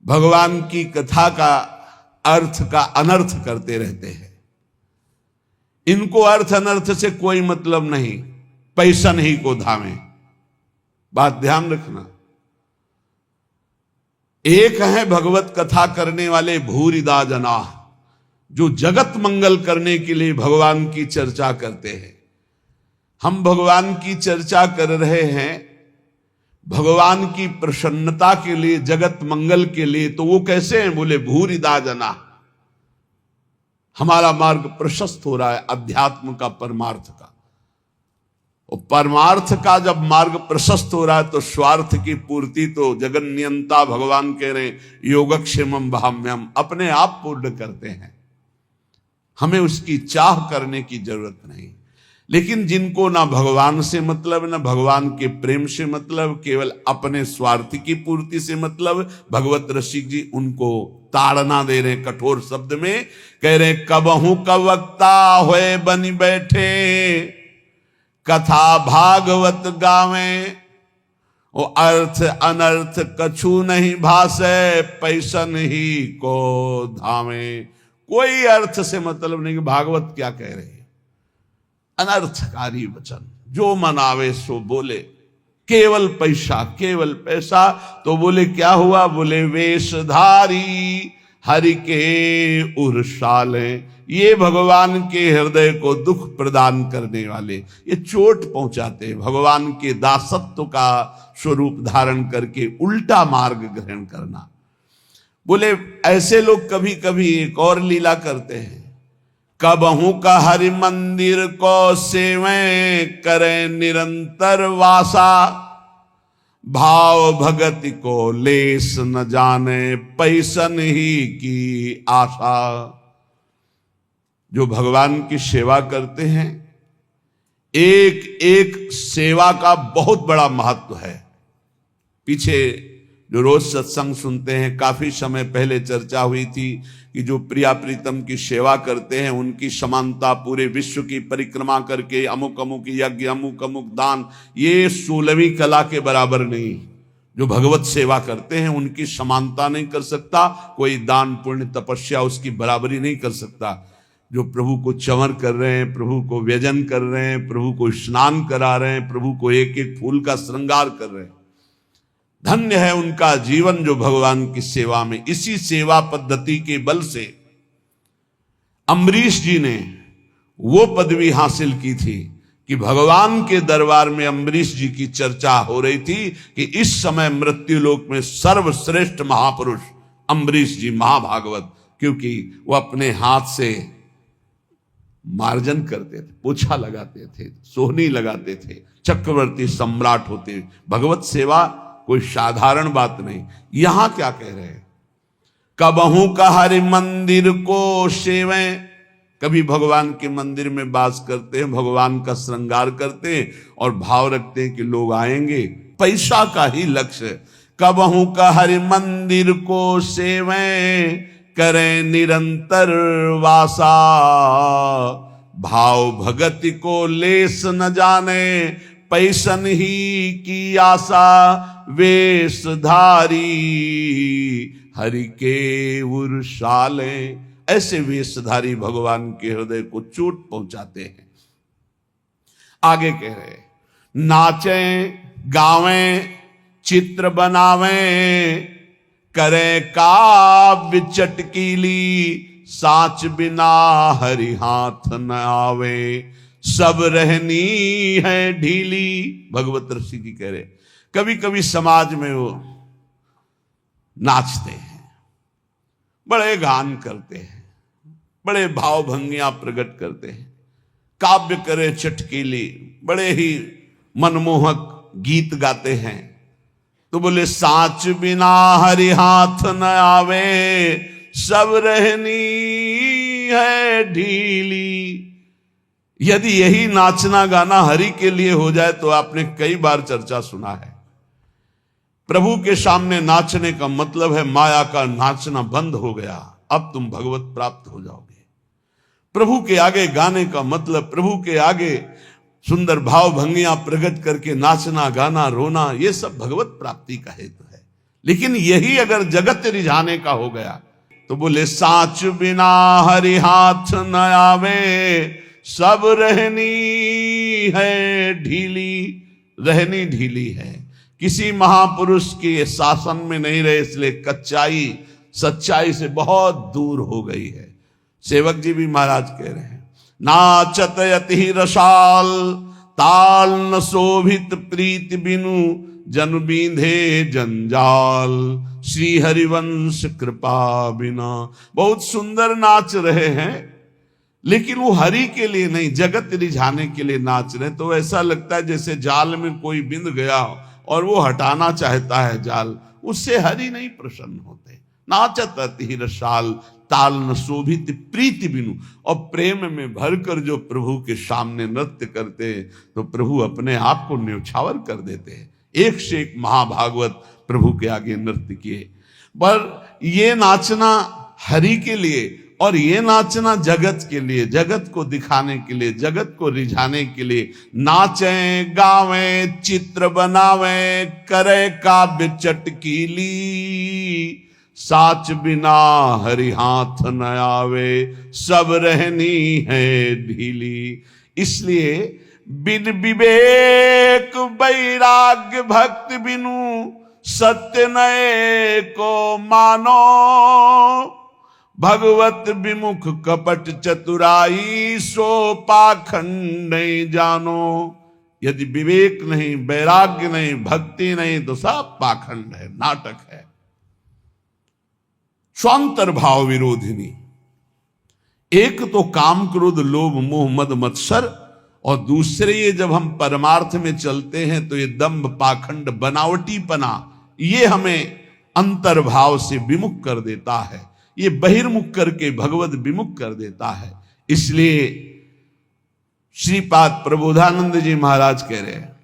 Speaker 1: भगवान की कथा का अर्थ का अनर्थ करते रहते हैं। इनको अर्थ अनर्थ से कोई मतलब नहीं, पैसन ही को धावे। बात ध्यान रखना। एक है भगवत कथा करने वाले भूरिदा जना, जो जगत मंगल करने के लिए भगवान की चर्चा करते हैं। हम भगवान की चर्चा कर रहे हैं भगवान की प्रसन्नता के लिए, जगत मंगल के लिए, तो वो कैसे हैं? बोले भूरिदा जना। हमारा मार्ग प्रशस्त हो रहा है अध्यात्म का, परमार्थ का। और परमार्थ का जब मार्ग प्रशस्त हो रहा है तो स्वार्थ की पूर्ति तो जगन्नियंता भगवान कह रहे योगक्षेमम भाम्यम, अपने आप पूर्ण करते हैं। हमें उसकी चाह करने की जरूरत नहीं। लेकिन जिनको ना भगवान से मतलब, ना भगवान के प्रेम से मतलब, केवल अपने स्वार्थ की पूर्ति से मतलब, भगवत रसिक जी उनको ताड़ना दे रहे कठोर शब्द में, कह रहे कबहू कवक्ता होए बनी बैठे, कथा भागवत गावे, वो अर्थ अनर्थ कछु नहीं भासे, पैसन ही को धावे। कोई अर्थ से मतलब नहीं कि भागवत क्या कह रहे हैं, अनर्थकारी वचन, जो मन आवे सो बोले, केवल पैसा, केवल पैसा। तो बोले क्या हुआ? बोले वेशधारी हरि के उर्साले, ये भगवान के हृदय को दुख प्रदान करने वाले, ये चोट पहुंचाते, भगवान के दासत्व का स्वरूप धारण करके उल्टा मार्ग ग्रहण करना। बोले ऐसे लोग कभी कभी एक और लीला करते हैं। कबहू का हरि मंदिर को सेवें करें निरंतर वासा, भाव भगति को लेस न जाने पैसन ही की आशा। जो भगवान की सेवा करते हैं, एक एक सेवा का बहुत बड़ा महत्व है। पीछे जो रोज सत्संग सुनते हैं, काफी समय पहले चर्चा हुई थी कि जो प्रिया प्रीतम की सेवा करते हैं उनकी समानता पूरे विश्व की परिक्रमा करके अमुक अमुक यज्ञ, अमुक अमुक दान, ये 16वीं कला के बराबर नहीं। जो भगवत सेवा करते हैं उनकी समानता नहीं कर सकता कोई, दान पुण्य तपस्या उसकी बराबरी नहीं कर सकता। जो प्रभु को चंवर कर रहे हैं, प्रभु को व्यजन कर रहे हैं, प्रभु को स्नान करा रहे हैं, प्रभु को एक एक फूल का श्रृंगार कर रहे हैं, धन्य है उनका जीवन जो भगवान की सेवा में। इसी सेवा पद्धति के बल से अम्बरीश जी ने वो पदवी हासिल की थी कि भगवान के दरबार में अम्बरीश जी की चर्चा हो रही थी कि इस समय मृत्युलोक में सर्वश्रेष्ठ महापुरुष अम्बरीश जी महाभागवत, क्योंकि वो अपने हाथ से मार्जन करते थे, पोछा लगाते थे, सोहनी लगाते थे, चक्रवर्ती सम्राट होते। भगवत सेवा कोई साधारण बात नहीं। यहां क्या कह रहे हैं, कबहू का हरि मंदिर को सेवें, कभी भगवान के मंदिर में वास करते हैं, भगवान का श्रृंगार करते हैं और भाव रखते हैं कि लोग आएंगे, पैसा का ही लक्ष्य। कबहू का हरि मंदिर को सेवें करें निरंतर वासा, भाव भगति को लेस न जाने पैसन ही की आशा। वेशधारी हरि के उर्शाले, ऐसे वेशधारी भगवान के हृदय को चोट पहुंचाते हैं। आगे कह रहे, नाचें गावें चित्र बनावें, करें काव्य चटकीली, साच बिना हरि हाथ न आवे, सब रहनी है ढीली। भगवत ऋषि की कह रहे, कभी कभी समाज में वो नाचते हैं, बड़े गान करते हैं, बड़े भाव भंगियां प्रकट करते हैं, काव्य करे चटकीली, बड़े ही मनमोहक गीत गाते हैं। तो बोले साच बिना हरि हाथ न आवे, सब रहनी है ढीली। यदि यही नाचना गाना हरि के लिए हो जाए तो आपने कई बार चर्चा सुना है, प्रभु के सामने नाचने का मतलब है माया का नाचना बंद हो गया, अब तुम भगवत प्राप्त हो जाओगे। प्रभु के आगे गाने का मतलब प्रभु के आगे सुंदर भाव भंगियां प्रकट करके नाचना गाना रोना, ये सब भगवत प्राप्ति का हेतु है। लेकिन यही अगर जगत रिझाने का हो गया तो बोले साच बिना हरि हाथ न आवे, सब रहनी है ढीली। रहनी ढीली है, किसी महापुरुष के शासन में नहीं रहे, इसलिए कच्चाई सच्चाई से बहुत दूर हो गई है। सेवक जी भी महाराज कह रहे हैं, नाचत यति रसाल, ताल न शोभित प्रीति बिनु, जन बींधे जंजाल, श्री हरिवंश कृपा बिना। बहुत सुंदर नाच रहे हैं, लेकिन वो हरि के लिए नहीं, जगत रिझाने के लिए नाच रहे। तो ऐसा लगता है जैसे जाल में कोई बिंद गया और वो हटाना चाहता है जाल, उससे हरि नहीं प्रसन्न होते। नाचत अति रसाल, ताल न शोभित प्रीति बिनु। और प्रेम में भरकर जो प्रभु के सामने नृत्य करते तो प्रभु अपने आप को न्यौछावर कर देते हैं। एक से एक महाभागवत प्रभु के आगे नृत्य किए। पर ये नाचना हरि के लिए और ये नाचना जगत के लिए, जगत को दिखाने के लिए, जगत को रिझाने के लिए। नाचें गावें चित्र बनावें, करे काव्य चटकीली, साच बिना हरि हाथ न आवे, सब रहनी है ढीली। इसलिए बिन विवेक वैराग्य भक्ति बिनु, सत्य नए को मानो, भगवत विमुख कपट चतुराई, सो पाखंड नहीं जानो। यदि विवेक नहीं, वैराग्य नहीं, भक्ति नहीं तो सब पाखंड है, नाटक है, स्वांतर भाव विरोधिनी। एक तो काम क्रोध लोभ मोह मद मत्सर, और दूसरे ये जब हम परमार्थ में चलते हैं तो ये दंभ पाखंड बनावटीपना ये हमें अंतर्भाव से विमुख कर देता है, ये बहिर्मुख करके भगवत विमुख कर देता है। इसलिए श्रीपाद प्रबोधानंद जी महाराज कह रहे हैं,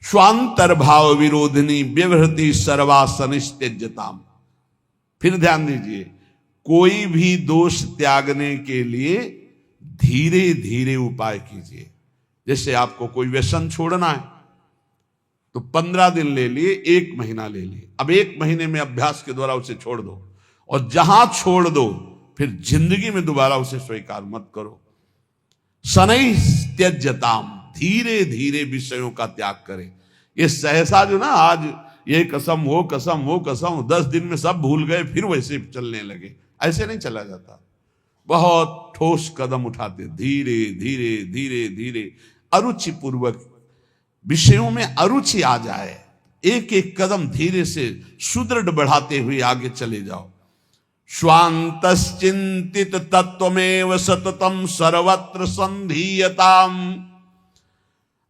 Speaker 1: स्वांतर भाव विरोधिनी व्यवहृति सर्वासनित्यजताम। फिर ध्यान दीजिए, कोई भी दोष त्यागने के लिए धीरे धीरे उपाय कीजिए। जैसे आपको कोई व्यसन छोड़ना है तो 15 दिन ले लिए, 1 महीना ले लिए, अब 1 महीने में अभ्यास के द्वारा उसे छोड़ दो, और जहां छोड़ दो फिर जिंदगी में दोबारा उसे स्वीकार मत करो। शनै त्यज्यताम, धीरे धीरे विषयों का त्याग करें। ये सहसा जो ना आज ये कसम वो कसम वो कसम, 10 दिन में सब भूल गए फिर वैसे चलने लगे, ऐसे नहीं चला जाता। बहुत ठोस कदम उठाते, धीरे धीरे धीरे धीरे, अरुचि पूर्वक विषयों में अरुचि आ जाए, एक एक कदम धीरे से सुदृढ़ बढ़ाते हुए आगे चले जाओ। स्वांतश्चिंतित तत्वमेव सततम सर्वत्र संधीयताम।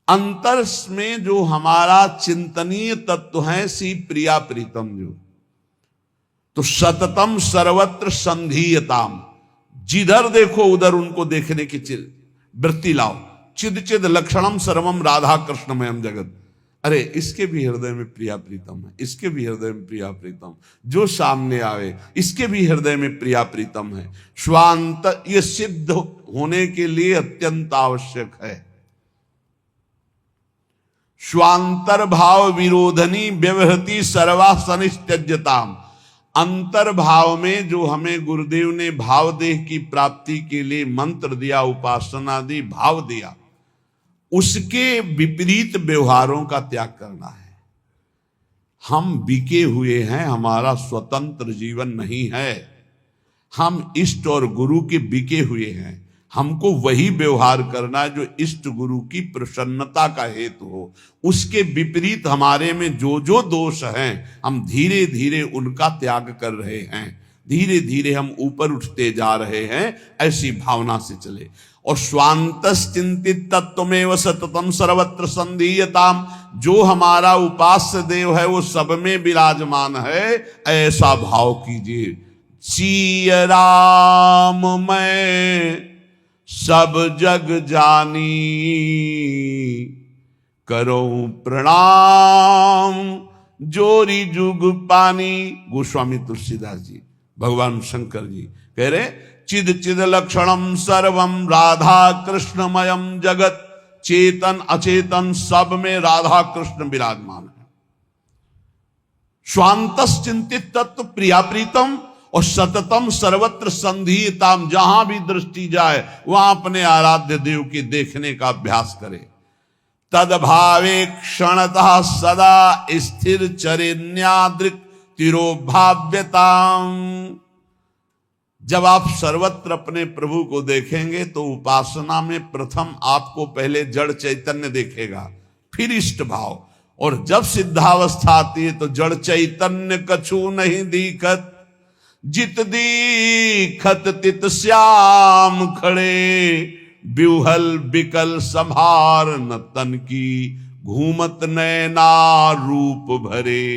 Speaker 1: अंतर में जो हमारा चिंतनीय तत्व है सी प्रिया प्रीतम, जो तो सततम सर्वत्र संधीयताम, जिधर देखो उधर उनको देखने की वृत्ति लाओ। चिद चिद लक्षणम सर्वम राधा कृष्णमयम जगत। अरे इसके भी हृदय में प्रिया प्रीतम है, इसके भी हृदय में प्रिया प्रीतम, जो सामने आवे इसके भी हृदय में प्रिया प्रीतम है। स्वांत ये सिद्ध होने के लिए अत्यंत आवश्यक है। स्वांतर भाव विरोधनी व्यवहृति सर्वासनित्यज्यताम। अंतर्भाव में जो हमें गुरुदेव ने भाव देह की प्राप्ति के लिए मंत्र दिया, उपासना दी, भाव दिया, उसके विपरीत व्यवहारों का त्याग करना है। हम बिके हुए हैं, हमारा स्वतंत्र जीवन नहीं है, हम इष्ट और गुरु के बिके हुए हैं। हमको वही व्यवहार करना है जो इष्ट गुरु की प्रसन्नता का हेतु हो। उसके विपरीत हमारे में जो जो दोष हैं हम धीरे धीरे उनका त्याग कर रहे हैं, धीरे धीरे हम ऊपर उठते जा रहे हैं, ऐसी भावना से चले। और स्वांतश्चिंतित तत्वमेव सततम सर्वत्र संधीयताम, जो हमारा उपास्य देव है वो सब में विराजमान है, ऐसा भाव कीजिए। सिय राम मैं सब जग जानी, करो प्रणाम जोरी जुग पानी। गोस्वामी तुलसीदास जी, भगवान शंकर जी कह रहे, चिद चिद लक्षणम सर्वम राधा कृष्णमयम जगत। चेतन अचेतन सब में राधा कृष्ण विराजमान है। स्वांतश्चिंतित तत्व प्रिया प्रीतम, और सततम सर्वत्र संधीयताम, जहां भी दृष्टि जाए वहां अपने आराध्य देव के देखने का अभ्यास करे। तदभावे क्षणतः सदा स्थिर चरिन्यादृक् तिरोभाव्यताम। जब आप सर्वत्र अपने प्रभु को देखेंगे तो उपासना में प्रथम आपको पहले जड़ चैतन्य देखेगा, फिर इष्ट भाव, और जब सिद्धावस्था आती है तो जड़ चैतन्य कछु नहीं दिखत, जित दीखत तित श्याम खड़े, ब्यूहल बिकल संभार न तन की, घूमत नैना रूप भरे।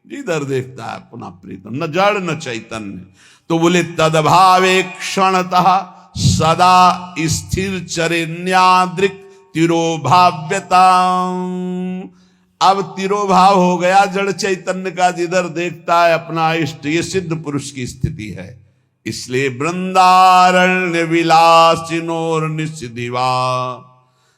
Speaker 1: जिधर देखता है अपना प्रीतम, न जड़ न चैतन्य। तो बोले तदभावे क्षणतः सदा स्थिर चरिन्यादृक् तिरोभाव्यता। अब तिरोभाव हो गया जड़ चैतन्य का, जिधर देखता है अपना इष्ट, ये सिद्ध पुरुष की स्थिति है। इसलिए वृंदारण्य विलासिनोर निषिधिवा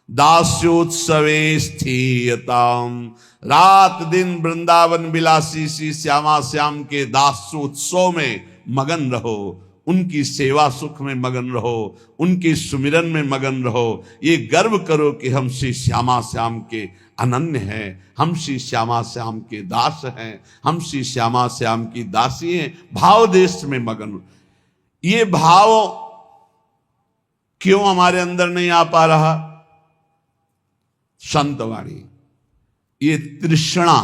Speaker 1: दास्योत्सवे स्थीयताम। रात दिन वृंदावन विलासी श्री श्यामा श्याम के दास्योत्सव में मगन रहो, उनकी सेवा सुख में मगन रहो, उनके सुमिरन में मगन रहो। ये गर्व करो कि हम श्री श्यामा श्याम के अनन्य हैं, हम श्री श्यामा श्याम के दास हैं, हम श्री श्यामा श्याम की दासी हैं। भाव देश में मगन। ये भाव क्यों हमारे अंदर नहीं आ पा रहा? संतवाणी, ये तृष्णा,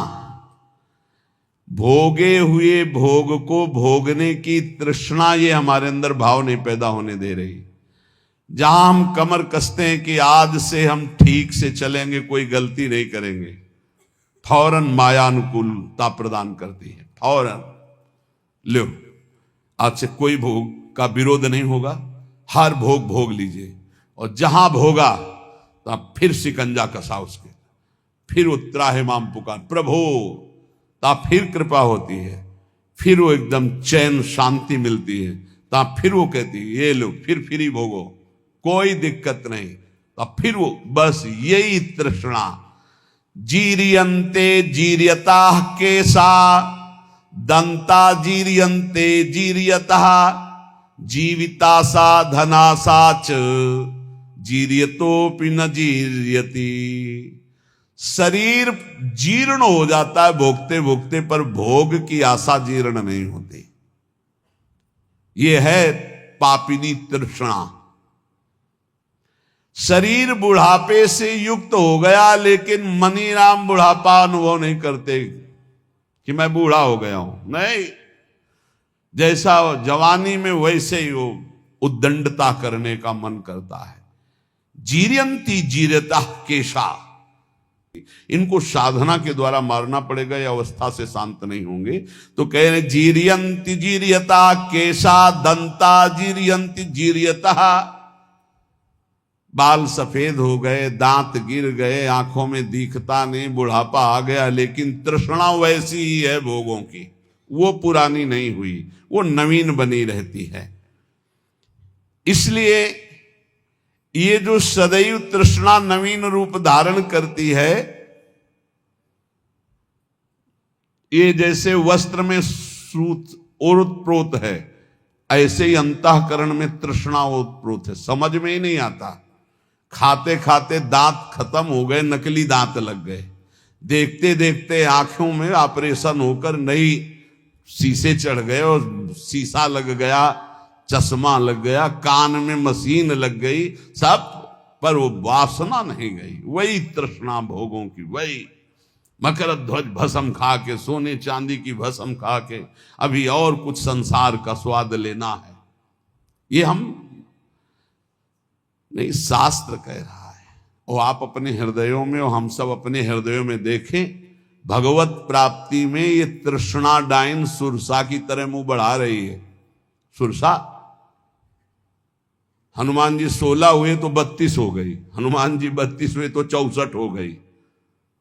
Speaker 1: भोगे हुए भोग को भोगने की तृष्णा ये हमारे अंदर भाव नहीं पैदा होने दे रही। जहां हम कमर कसते हैं कि आज से हम ठीक से चलेंगे, कोई गलती नहीं करेंगे, फौरन माया अनुकूलता प्रदान करती है। फौरन लो, आज से कोई भोग का विरोध नहीं होगा, हर भोग भोग लीजिए। और जहां भोगा तो फिर शिकंजा कसा उसके, फिर उत्तरा है माम पुकार प्रभु, ता फिर कृपा होती है, फिर वो एकदम चैन शांति मिलती है। ता फिर वो कहती है ये लो फिर फ्री भोगो, कोई दिक्कत नहीं। तो फिर वो बस यही तृष्णा, जीरियंते जीरियता केसा दंता जीरियंते जीरियता जीविता सा धना साच जीरियतोपि न जीरियति। शरीर जीर्ण हो जाता है भोगते भोगते, पर भोग की आशा जीर्ण नहीं होती। यह है पापिनी तृष्णा। शरीर बुढ़ापे से युक्त हो गया, लेकिन मनी राम बुढ़ापा अनुभव नहीं करते कि मैं बूढ़ा हो गया हूं। नहीं, जैसा जवानी में वैसे ही वो उद्दंडता करने का मन करता है। जीरियंती जीरता केशा, इनको साधना के द्वारा मारना पड़ेगा, या अवस्था से शांत नहीं होंगे। तो कह रहे जीरियंती जीरियता केशा दंता जीरियंती जीरियता, बाल सफेद हो गए, दांत गिर गए, आंखों में दिखता नहीं, बुढ़ापा आ गया, लेकिन तृष्णा वैसी ही है भोगों की, वो पुरानी नहीं हुई, वो नवीन बनी रहती है। इसलिए ये जो सदैव तृष्णा नवीन रूप धारण करती है, ये जैसे वस्त्र में सूत ओतप्रोत है, ऐसे ही अंतःकरण में तृष्णा ओतप्रोत है। समझ में ही नहीं आता, खाते खाते दांत खत्म हो गए, नकली दांत लग गए, देखते देखते आंखों में ऑपरेशन होकर नई शीशे चढ़ गए, और शीशा लग गया, चश्मा लग गया, कान में मशीन लग गई, सब, पर वो वासना नहीं गई। वही तृष्णा भोगों की, वही मकर ध्वज भस्म खा के, सोने चांदी की भस्म खा के अभी और कुछ संसार का स्वाद लेना है। ये हम नहीं, शास्त्र कह रहा है। और आप अपने हृदयों में, और हम सब अपने हृदयों में देखें, भगवत प्राप्ति में ये तृष्णा डाइन सुरसा की तरह मुंह बढ़ा रही है। सुरसा, हनुमान जी 16 हुए तो 32 हो गई, हनुमान जी 32 हुए तो 64 हो गई।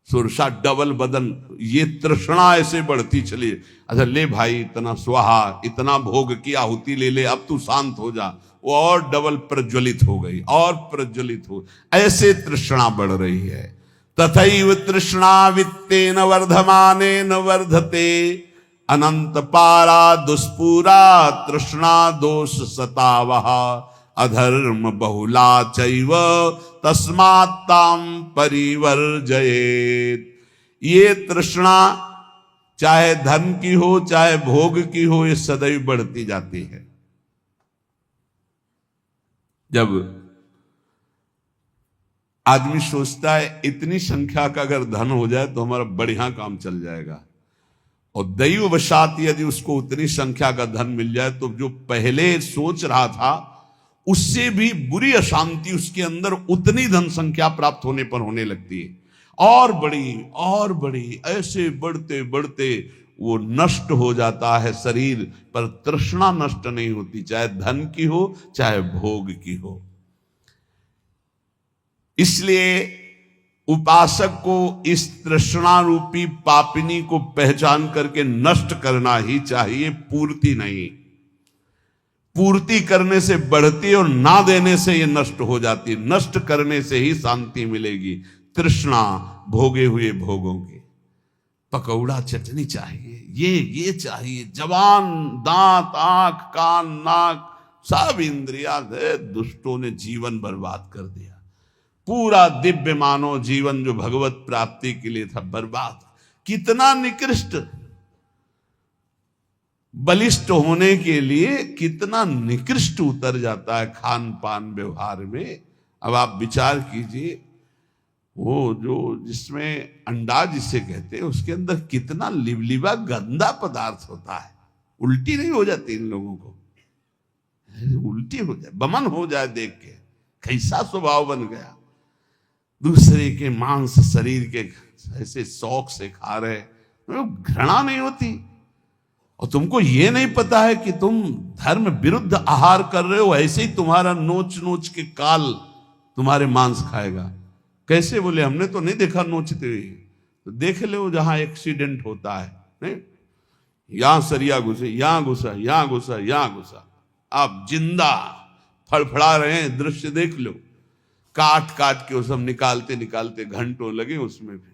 Speaker 1: सुरसा डबल बदन, ये तृष्णा ऐसे बढ़ती चली। अच्छा ले भाई, इतना स्वाहा, इतना भोग की आहुति ले ले, अब तू शांत हो जा, वो और डबल प्रज्वलित हो गई, और प्रज्वलित हो, ऐसे तृष्णा बढ़ रही है। तथैव तृष्णा वित्तेन वर्धमानेन वर्धते अनंत पारा दुष्पूरा तृष्णा दोष सतावः अधर्म बहुला चैव तस्मात्ताम परिवर्जयेत्। ये तृष्णा चाहे धन की हो चाहे भोग की हो, ये सदैव बढ़ती जाती है। जब आदमी सोचता है इतनी संख्या का अगर धन हो जाए तो हमारा बढ़िया काम चल जाएगा, और दैववशात यदि उसको उतनी संख्या का धन मिल जाए तो जो पहले सोच रहा था उससे भी बुरी अशांति उसके अंदर उतनी धन संख्या प्राप्त होने पर होने लगती है, और बड़ी, ऐसे बढ़ते बढ़ते वो नष्ट हो जाता है शरीर, पर तृष्णा नष्ट नहीं होती, चाहे धन की हो चाहे भोग की हो। इसलिए उपासक को इस तृष्णा रूपी पापिनी को पहचान करके नष्ट करना ही चाहिए, पूर्ति नहीं। पूर्ति करने से बढ़ती और ना देने से ये नष्ट हो जाती है। नष्ट करने से ही शांति मिलेगी। तृष्णा भोगे हुए भोगों की, पकौड़ा चटनी चाहिए, ये चाहिए, जवान दांत आंख कान नाक सब इंद्रिया, दुष्टों ने जीवन बर्बाद कर दिया। पूरा दिव्य मानव जीवन जो भगवत प्राप्ति के लिए था, बर्बाद। कितना निकृष्ट, बलिष्ठ होने के लिए कितना निकृष्ट उतर जाता है खान पान व्यवहार में। अब आप विचार कीजिए, वो जो जिसमें अंडा जिसे कहते हैं उसके अंदर कितना लिबलिबा गंदा पदार्थ होता है। उल्टी नहीं हो जाती इन लोगों को? उल्टी हो जाए, बमन हो जाए देख के, कैसा स्वभाव बन गया। दूसरे के मांस शरीर के ऐसे शौक से खा रहे, घृणा नहीं होती? और तुमको ये नहीं पता है कि तुम धर्म विरुद्ध आहार कर रहे हो, ऐसे ही तुम्हारा नोच नोच के काल तुम्हारे मांस खाएगा। कैसे? बोले हमने तो नहीं देखा नोचते हुए। तो देख लो जहां एक्सीडेंट होता है, नहीं? यहां सरिया घुसे, यहां घुसा, यहां घुसा, यहां घुसा, आप जिंदा फड़फड़ा रहे हैं, दृश्य देख लो। काट काट के वो सब निकालते निकालते घंटों लगे, उसमें भी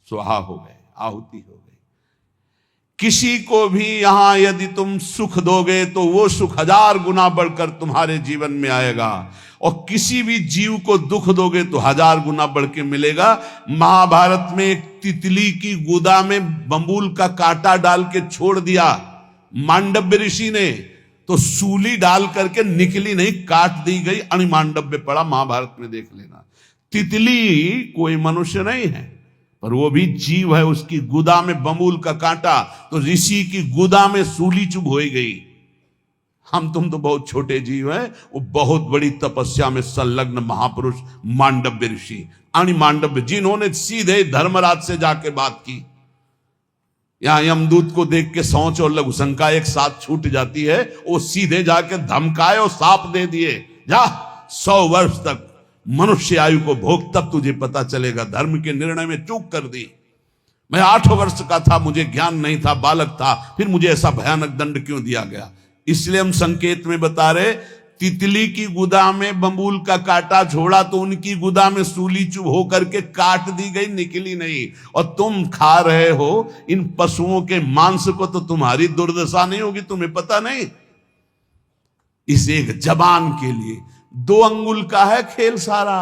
Speaker 1: स्वाहा हो गए, आहुति हो गई। किसी को भी यहां यदि तुम सुख दोगे तो वो सुख 1000 गुना बढ़कर तुम्हारे जीवन में आएगा, और किसी भी जीव को दुख दोगे तो 1000 गुना बढ़ के मिलेगा। महाभारत में एक तितली की गुदा में बंबूल का कांटा डाल के छोड़ दिया मांडव्य ऋषि ने, तो सूली डाल करके निकली नहीं, काट दी गई, अणिमांडव्य पड़ा। महाभारत में देख लेना। तितली कोई मनुष्य नहीं है, पर वो भी जीव है। उसकी गुदा में बंबूल का कांटा, तो ऋषि की गुदा में सूली चुभ हो गई। हम तुम तो बहुत छोटे जीव हैं, वो बहुत बड़ी तपस्या में संलग्न महापुरुष मांडव्य ऋषि, अणिमांडव्य, जिन्होंने सीधे धर्मराज से जाके बात की। यहां यमदूत को देख के सोच और लघु शंका एक साथ छूट जाती है, वो सीधे जाके धमकाए और साप दे दिए, जा 100 वर्ष तक मनुष्य आयु को भोग, तब तुझे पता चलेगा। धर्म के निर्णय में चूक कर दी। मैं 8 वर्ष का था, मुझे ज्ञान नहीं था, बालक था, फिर मुझे ऐसा भयानक दंड क्यों दिया गया? इसलिए हम संकेत में बता रहे, तितली की गुदा में बंबूल का कांटा छोड़ा तो उनकी गुदा में सूली चुभ होकर के काट दी गई, निकली नहीं। और तुम खा रहे हो इन पशुओं के मांस को, तो तुम्हारी दुर्दशा नहीं होगी, तुम्हें पता नहीं? इस एक जबान के लिए 2 अंगुल का है खेल सारा।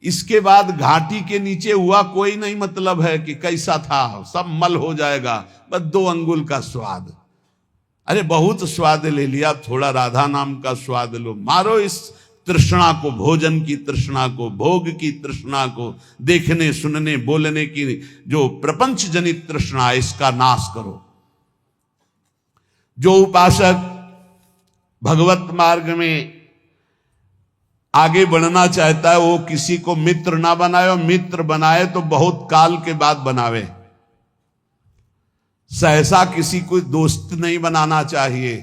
Speaker 1: इसके बाद घाटी के नीचे हुआ कोई नहीं मतलब है कि कैसा था, सब मल हो जाएगा। बस 2 अंगुल का स्वाद। अरे बहुत स्वाद ले लिया, थोड़ा राधा नाम का स्वाद लो। मारो इस तृष्णा को, भोजन की तृष्णा को, भोग की तृष्णा को, देखने सुनने बोलने की जो प्रपंच जनित तृष्णा है, इसका नाश करो। जो उपासक भगवत मार्ग में आगे बढ़ना चाहता है, वो किसी को मित्र ना बनाए, और मित्र बनाए तो बहुत काल के बाद बनावे। सहसा किसी को दोस्त नहीं बनाना चाहिए।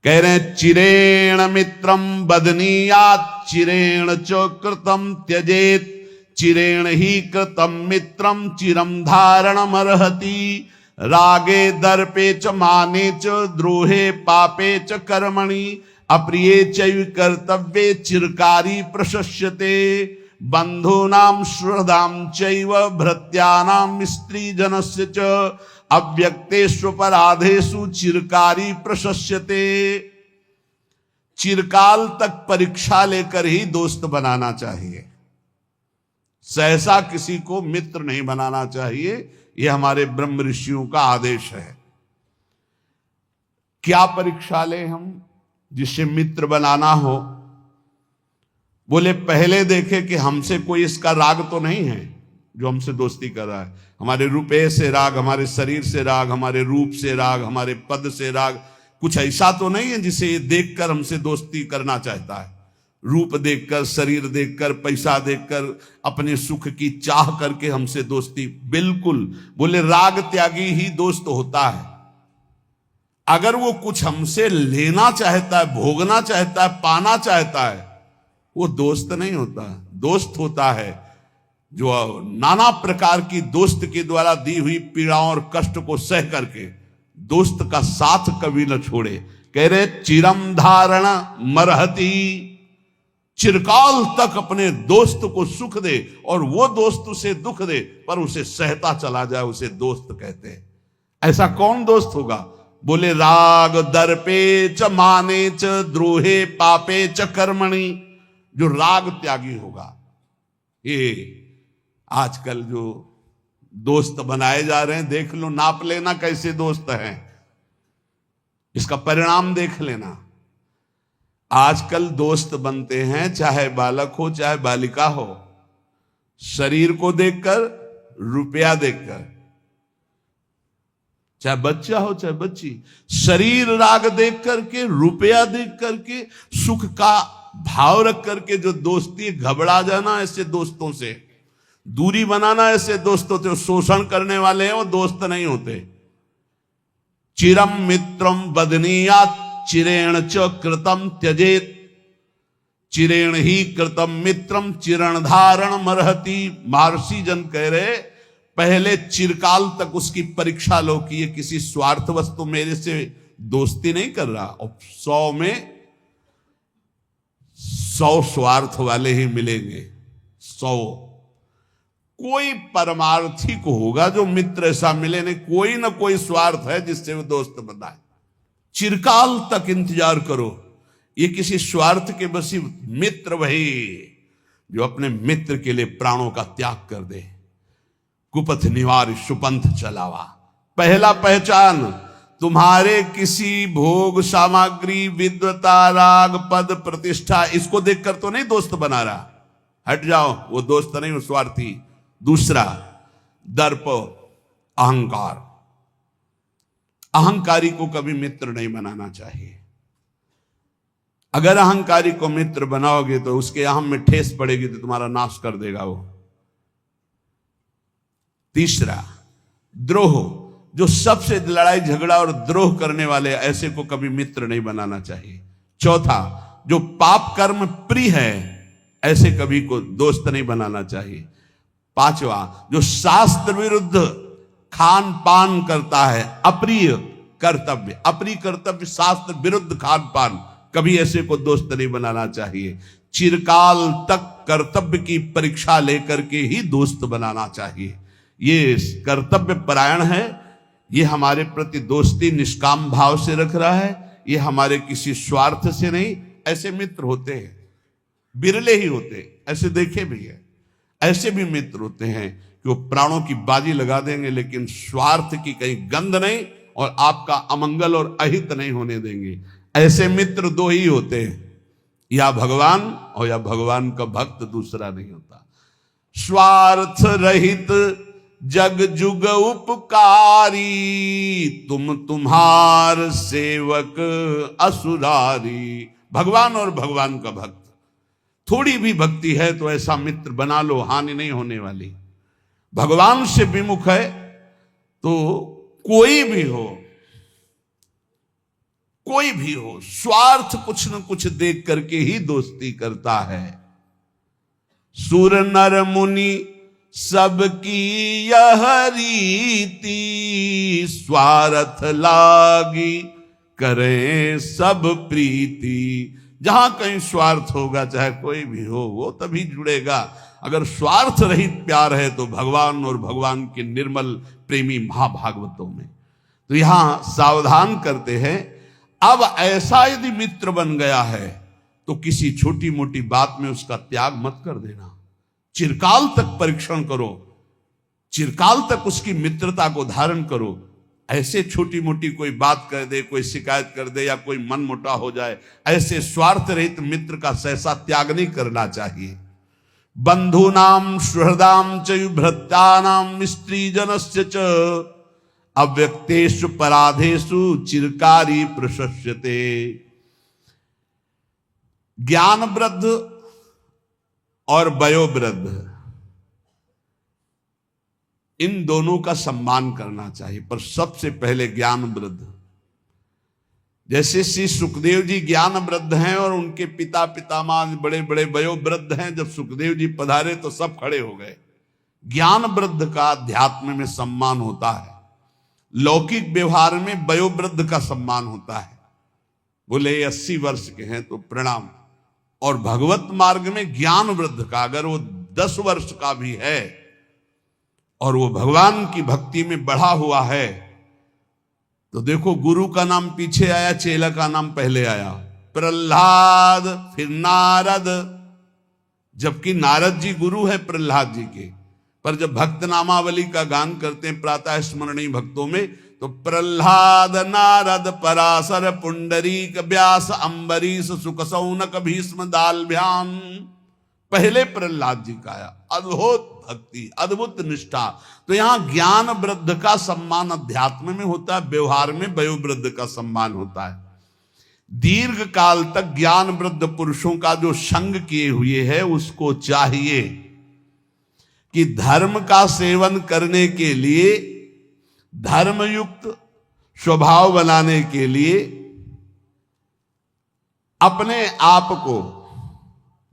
Speaker 1: कह रहे हैं, चिरेण मित्रम बदनीयात, चिरेण च कृतम त्यजेत, चिरेण ही कृतम मित्रम चिरम धारणमर्हति। रागे दर्पे च माने च, द्रोहे पापे च कर्मणि, अप्रिये चैव कर्तव्ये चिरकारी प्रशस्यते। बंधूनां श्रद्धां चैव भृत्यानां स्त्रीजनस्य च, अव्यक्तेष्वपराधेषु चिरकारी प्रशस्यते। चिरकाल तक परीक्षा लेकर ही दोस्त बनाना चाहिए, सहसा किसी को मित्र नहीं बनाना चाहिए। यह हमारे ब्रह्म ऋषियों का आदेश है। क्या परीक्षा ले हम जिससे मित्र बनाना हो? बोले पहले देखे कि हमसे कोई इसका राग तो नहीं है जो हमसे दोस्ती कर रहा है। हमारे रुपये से राग, हमारे शरीर से राग, हमारे रूप से राग, हमारे पद से राग, कुछ ऐसा तो नहीं है जिसे ये देखकर हमसे दोस्ती करना चाहता है। रूप देखकर, शरीर देखकर, पैसा देखकर, अपने सुख की चाह करके हमसे दोस्ती, बिल्कुल। बोले राग त्यागी ही दोस्त होता है। अगर वो कुछ हमसे लेना चाहता है, भोगना चाहता है, पाना चाहता है, वो दोस्त नहीं होता। दोस्त होता है जो नाना प्रकार की दोस्त के द्वारा दी हुई पीड़ाओं और कष्ट को सह करके दोस्त का साथ कभी न छोड़े। कह रहे चिरम धारण मरहती, चिरकाल तक अपने दोस्त को सुख दे और वो दोस्त उसे दुख दे पर उसे सहता चला जाए, उसे दोस्त कहते हैं। ऐसा कौन दोस्त होगा? बोले राग दर्पे च माने च, द्रोहे पापे च कर्मणि, जो राग त्यागी होगा। ये आजकल जो दोस्त बनाए जा रहे हैं, देख लो, नाप लेना कैसे दोस्त हैं, इसका परिणाम देख लेना। आजकल दोस्त बनते हैं, चाहे बालक हो चाहे बालिका हो, शरीर को देखकर, रुपया देखकर। चाहे बच्चा हो चाहे बच्ची, शरीर राग देख करके, रुपया देख करके, सुख का भाव रख करके जो दोस्ती, घबरा जाना ऐसे दोस्तों से, दूरी बनाना ऐसे दोस्तों से, शोषण करने वाले हैं वो दोस्त नहीं होते। चिरम मित्रम बदनीयात चिरेण च कृतम त्यजेत, चिरेण ही कृतम मित्रम चिरण धारण मरहति। महर्षि जन कह रहे पहले चिरकाल तक उसकी परीक्षा लो कि ये किसी स्वार्थ वस्तु मेरे से दोस्ती नहीं कर रहा, और 100 में 100 स्वार्थ वाले ही मिलेंगे। 100 कोई परमार्थी को होगा जो मित्र ऐसा मिले नहीं, कोई ना कोई स्वार्थ है जिससे वो दोस्त बनाए। चिरकाल तक इंतजार करो, ये किसी स्वार्थ के बसी मित्र वही जो अपने मित्र के लिए प्राणों का त्याग कर दे। कुपथ निवार सुपंथ चलावा। पहला पहचान, तुम्हारे किसी भोग सामग्री, विद्वता, राग, पद, प्रतिष्ठा, इसको देखकर तो नहीं दोस्त बना रहा, हट जाओ, वो दोस्त नहीं, वो स्वार्थी। दूसरा, दर्प, अहंकार। अहंकारी को कभी मित्र नहीं बनाना चाहिए। अगर अहंकारी को मित्र बनाओगे तो उसके अहम में ठेस पड़ेगी तो तुम्हारा नाश कर देगा वो। तीसरा, द्रोह, जो सबसे लड़ाई झगड़ा और द्रोह करने वाले, ऐसे को कभी मित्र नहीं बनाना चाहिए। चौथा, जो पाप कर्म प्रिय है, ऐसे कभी को दोस्त नहीं बनाना चाहिए। पांचवा, जो शास्त्र विरुद्ध खान पान करता है, अप्रिय कर्तव्य, अप्रिय कर्तव्य, शास्त्र विरुद्ध खान पान, कभी ऐसे को दोस्त नहीं बनाना चाहिए। चिरकाल तक कर्तव्य की परीक्षा लेकर के ही दोस्त बनाना चाहिए। ये कर्तव्य परायण है, ये हमारे प्रति दोस्ती निष्काम भाव से रख रहा है, ये हमारे किसी स्वार्थ से नहीं। ऐसे मित्र होते हैं, बिरले ही होते, ऐसे देखे भी है। ऐसे भी मित्र होते हैं कि वो प्राणों की बाजी लगा देंगे लेकिन स्वार्थ की कहीं गंध नहीं और आपका अमंगल और अहित नहीं होने देंगे। ऐसे मित्र दो ही होते हैं, या भगवान और या भगवान का भक्त, दूसरा नहीं होता। स्वार्थ रहित जग जुग उपकारी, तुम तुम्हार सेवक असुरारी। भगवान और भगवान का भक्त, थोड़ी भी भक्ति है तो ऐसा मित्र बना लो, हानि नहीं होने वाली। भगवान से विमुख है तो कोई भी हो, कोई भी हो, स्वार्थ कुछ न कुछ देख करके ही दोस्ती करता है। सुर नर मुनि सबकी यह रीति, स्वार्थ लागी करें सब प्रीति। जहां कहीं स्वार्थ होगा, चाहे कोई भी हो, वो तभी जुड़ेगा। अगर स्वार्थ रहित प्यार है तो भगवान और भगवान के निर्मल प्रेमी महाभागवतों में। तो यहां सावधान करते हैं, अब ऐसा यदि मित्र बन गया है तो किसी छोटी मोटी बात में उसका त्याग मत कर देना। चिरकाल तक परीक्षण करो, चिरकाल तक उसकी मित्रता को धारण करो। ऐसे छोटी मोटी कोई बात कर दे, कोई शिकायत कर दे या कोई मन मोटा हो जाए, ऐसे स्वार्थ रहित मित्र का सहसा त्याग नहीं करना चाहिए। बंधूनाम सुहृदाम च भृत्यानाम स्त्री जनस्य च, अव्यक्तेषु पराधेषु चिरकारी प्रशस्यते। ज्ञान वृद्ध और वयोवृद्ध, इन दोनों का सम्मान करना चाहिए, पर सबसे पहले ज्ञान वृद्ध। जैसे श्री सुखदेव जी ज्ञान वृद्ध हैं और उनके पिता पितामह बड़े बड़े वयोवृद्ध हैं, जब सुखदेव जी पधारे तो सब खड़े हो गए। ज्ञान वृद्ध का अध्यात्म में सम्मान होता है, लौकिक व्यवहार में वयोवृद्ध का सम्मान होता है। बोले 80 वर्ष के हैं तो प्रणाम, और भगवत मार्ग में ज्ञान वृद्ध का, अगर वो 10 वर्ष का भी है और वो भगवान की भक्ति में बढ़ा हुआ है, तो देखो गुरु का नाम पीछे आया, चेला का नाम पहले आया। प्रहलाद, फिर नारद, जबकि नारद जी गुरु है प्रहलाद जी के। पर जब भक्त नामावली का गान करते हैं प्रातः स्मरणीय भक्तों में, तो प्रहलाद, नारद, पराशर, पुंडरीक, व्यास, अम्बरीश, सुक, सौनक, भीष्म, दालभ्याम। पहले प्रहलाद जी का आया, अद्भुत भक्ति, अद्भुत निष्ठा। तो यहां ज्ञान वृद्ध का सम्मान अध्यात्म में होता है, व्यवहार में वयोवृद्ध का सम्मान होता है। दीर्घ काल तक ज्ञान वृद्ध पुरुषों का जो संग किए हुए है, उसको चाहिए कि धर्म का सेवन करने के लिए, धर्मयुक्त स्वभाव बनाने के लिए अपने आप को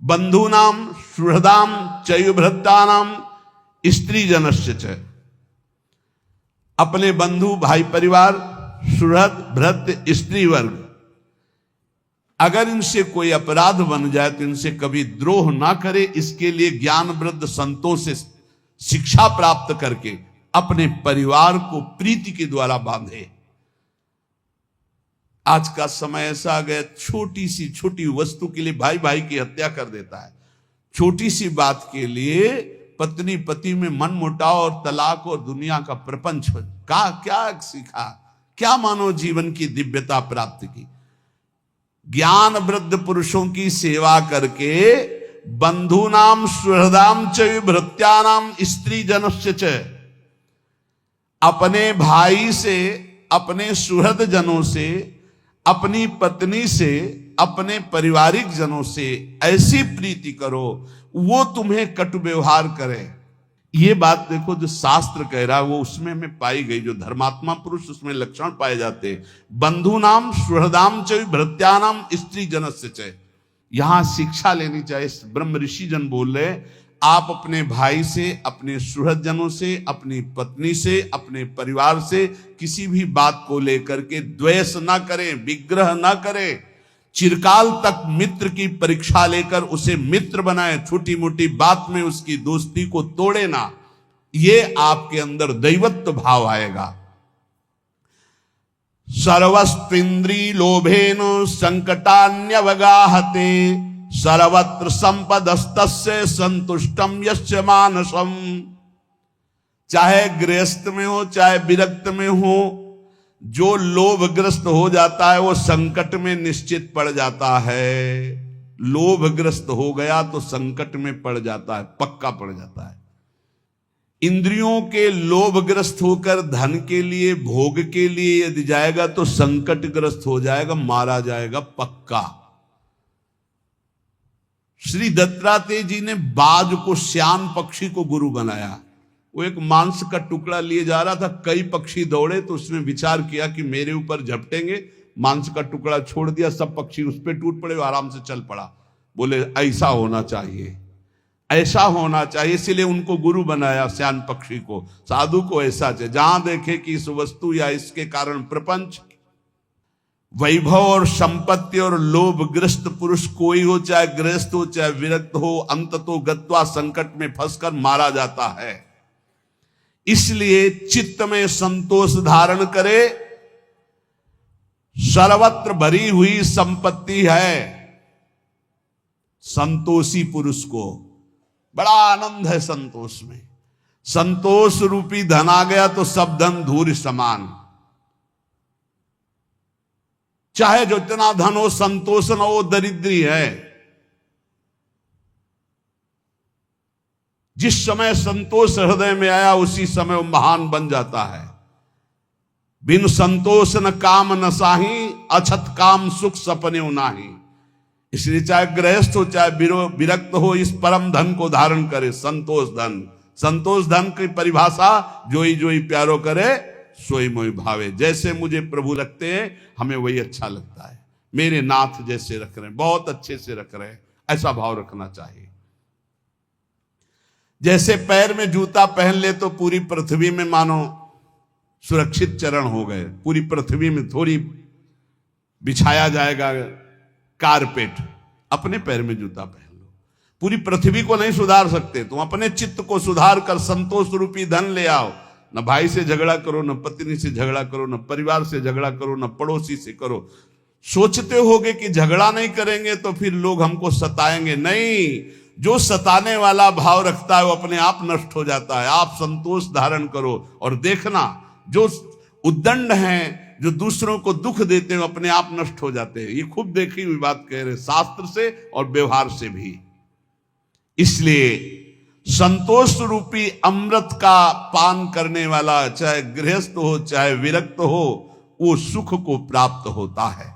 Speaker 1: बंधूनाम सुहृदाम चयुभृत्तानाम स्त्री जनस्य च, अपने बंधु भाई परिवार, सुहृद भृत्य स्त्री वर्ग, अगर इनसे कोई अपराध बन जाए तो इनसे कभी द्रोह ना करे। इसके लिए ज्ञान वृद्ध संतों से शिक्षा प्राप्त करके अपने परिवार को प्रीति के द्वारा बांधे। आज का समय ऐसा आ गया, छोटी सी छोटी वस्तु के लिए भाई भाई की हत्या कर देता है। छोटी सी बात के लिए पत्नी पति में मनमुटाव और तलाक और दुनिया का प्रपंच का क्या सीखा, क्या मानव जीवन की दिव्यता प्राप्त की। ज्ञान वृद्ध पुरुषों की सेवा करके बंधूनाम सुहृदाम च भृत्यानाम स्त्री जनस्य च, अपने भाई से, अपने सुहृद जनों से, अपनी पत्नी से, अपने पारिवारिक जनों से ऐसी प्रीति करो वो तुम्हें कटु व्यवहार करे। ये बात देखो जो शास्त्र कह रहा है वो उसमें हमें पाई गई। जो धर्मात्मा पुरुष उसमें लक्षण पाए जाते हैं। बंधु नाम सुहृदाम च भृत्यानाम स्त्री जनस्य च, यहां शिक्षा लेनी चाहिए। ब्रह्म ऋषि जन बोल रहे, आप अपने भाई से, अपने सुहृद जनों से, अपनी पत्नी से, अपने परिवार से किसी भी बात को लेकर के द्वेष ना करें, विग्रह ना करें। चिरकाल तक मित्र की परीक्षा लेकर उसे मित्र बनाए, छोटी मोटी बात में उसकी दोस्ती को तोड़े ना। ये आपके अंदर दैवत्व भाव आएगा। सर्वस्त्विंद्री लोभेन संकटान्यवगाहते, सर्वत्र संपदस्तस्य संतुष्टम यस्य मानसम। चाहे गृहस्थ में हो चाहे विरक्त में हो, जो लोभग्रस्त हो जाता है वो संकट में निश्चित पड़ जाता है। लोभग्रस्त हो गया तो संकट में पड़ जाता है, पक्का पड़ जाता है। इंद्रियों के लोभग्रस्त होकर धन के लिए, भोग के लिए यदि जाएगा तो संकटग्रस्त हो जाएगा, मारा जाएगा पक्का। श्री दत्तात्रेय जी ने बाज को, श्यान पक्षी को गुरु बनाया। वो एक मांस का टुकड़ा लिए जा रहा था, कई पक्षी दौड़े तो उसने विचार किया कि मेरे ऊपर झपटेंगे, मांस का टुकड़ा छोड़ दिया, सब पक्षी उस पर टूट पड़े, आराम से चल पड़ा। बोले ऐसा होना चाहिए, ऐसा होना चाहिए, इसलिए उनको गुरु बनाया। श्यान पक्षी को, साधु को ऐसा चाहिए, जहां देखे कि इस वस्तु या इसके कारण प्रपंच, वैभव और संपत्ति और लोभग्रस्त पुरुष कोई हो, चाहे गृहस्थ हो चाहे विरक्त हो, अंततो गत्वा संकट में फंसकर मारा जाता है। इसलिए चित्त में संतोष धारण करे। सर्वत्र भरी हुई संपत्ति है, संतोषी पुरुष को बड़ा आनंद है संतोष में। संतोष रूपी धन आ गया तो सब धन धूल समान। चाहे जो इतना धन हो, संतोष न हो, दरिद्री है। जिस समय संतोष हृदय में आया उसी समय वो महान बन जाता है। बिन संतोष न काम न साही, अछत काम सुख सपने नाही। इसलिए चाहे गृहस्थ हो चाहे विरक्त हो, इस परम धन को धारण करे, संतोष धन। संतोष धन की परिभाषा, जोई जोई प्यारो करे सोई मोई भावे। जैसे मुझे प्रभु रखते हैं हमें वही अच्छा लगता है। मेरे नाथ जैसे रख रहे हैं, बहुत अच्छे से रख रहे हैं, ऐसा भाव रखना चाहिए। जैसे पैर में जूता पहन ले तो पूरी पृथ्वी में मानो सुरक्षित चरण हो गए। पूरी पृथ्वी में थोड़ी बिछाया जाएगा कारपेट, अपने पैर में जूता पहन लो। पूरी पृथ्वी को नहीं सुधार सकते, तुम अपने चित्त को सुधार कर संतोष रूपी धन ले आओ। न भाई से झगड़ा करो, न पत्नी से झगड़ा करो, न परिवार से झगड़ा करो, न पड़ोसी से करो। सोचते होगे कि झगड़ा नहीं करेंगे तो फिर लोग हमको सताएंगे, नहीं। जो सताने वाला भाव रखता है वो अपने आप नष्ट हो जाता है। आप संतोष धारण करो और देखना, जो उद्दंड हैं जो दूसरों को दुख देते हैं, अपने आप नष्ट हो जाते हैं। ये खूब देखी हुई बात कह रहे, शास्त्र से और व्यवहार से भी। इसलिए संतोष रूपी अमृत का पान करने वाला, चाहे गृहस्थ हो चाहे विरक्त हो, वो सुख को प्राप्त होता है।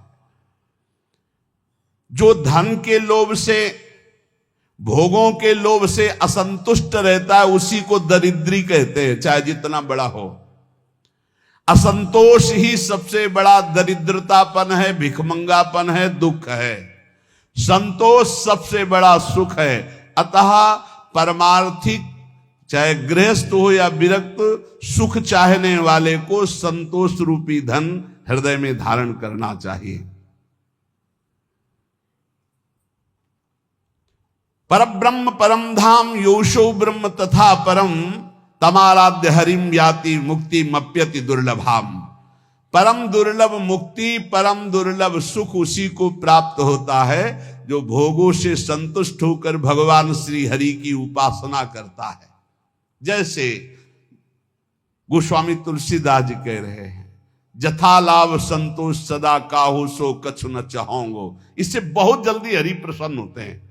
Speaker 1: जो धन के लोभ से, भोगों के लोभ से असंतुष्ट रहता है, उसी को दरिद्री कहते हैं, चाहे जितना बड़ा हो। असंतोष ही सबसे बड़ा दरिद्रतापन है, भिखमंगापन है, दुख है। संतोष सबसे बड़ा सुख है। अतः परमार्थिक, चाहे गृहस्थ हो या विरक्त, सुख चाहने वाले को संतोष रूपी धन हृदय में धारण करना चाहिए। परब्रह्म परम धाम योशो ब्रह्म तथा परम तमाराध्य हरिम याति मुक्ति मप्यति दुर्लभाम। परम दुर्लभ मुक्ति, परम दुर्लभ सुख उसी को प्राप्त होता है जो भोगों से संतुष्ट होकर भगवान श्री हरि की उपासना करता है। जैसे गोस्वामी तुलसीदास जी कह रहे हैं, जथा लाभ संतोष सदा काहू सो कछु न चाहोंगो। इससे बहुत जल्दी हरि प्रसन्न होते हैं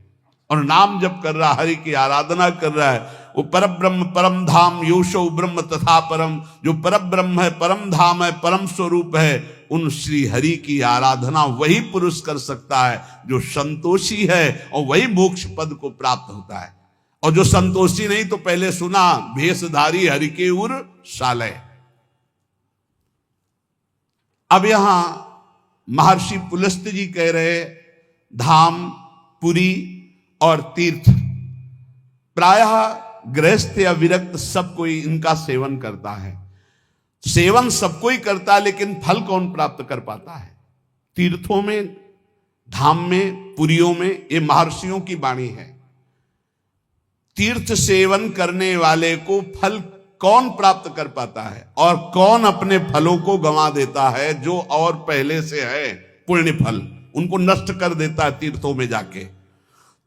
Speaker 1: और नाम जप कर रहा, हरि की आराधना कर रहा है। वो परब्रह्म परम धाम योशो ब्रह्म तथा परम, जो परब्रह्म है, परम धाम है, परम स्वरूप है, उन श्री हरि की आराधना वही पुरुष कर सकता है जो संतोषी है, और वही मोक्ष पद को प्राप्त होता है। और जो संतोषी नहीं, तो पहले सुना, भेषधारी हरि के उर शालय। अब यहां महर्षि पुलस्त जी कह रहे, धाम, पुरी और तीर्थ, प्रायः गृहस्थ या विरक्त सब कोई इनका सेवन करता है। सेवन सब कोई करता है, लेकिन फल कौन प्राप्त कर पाता है? तीर्थों में, धाम में, पुरियों में, ये महर्षियों की वाणी है। तीर्थ सेवन करने वाले को फल कौन प्राप्त कर पाता है, और कौन अपने फलों को गंवा देता है? जो और पहले से है पुण्य फल, उनको नष्ट कर देता है तीर्थों में जाके।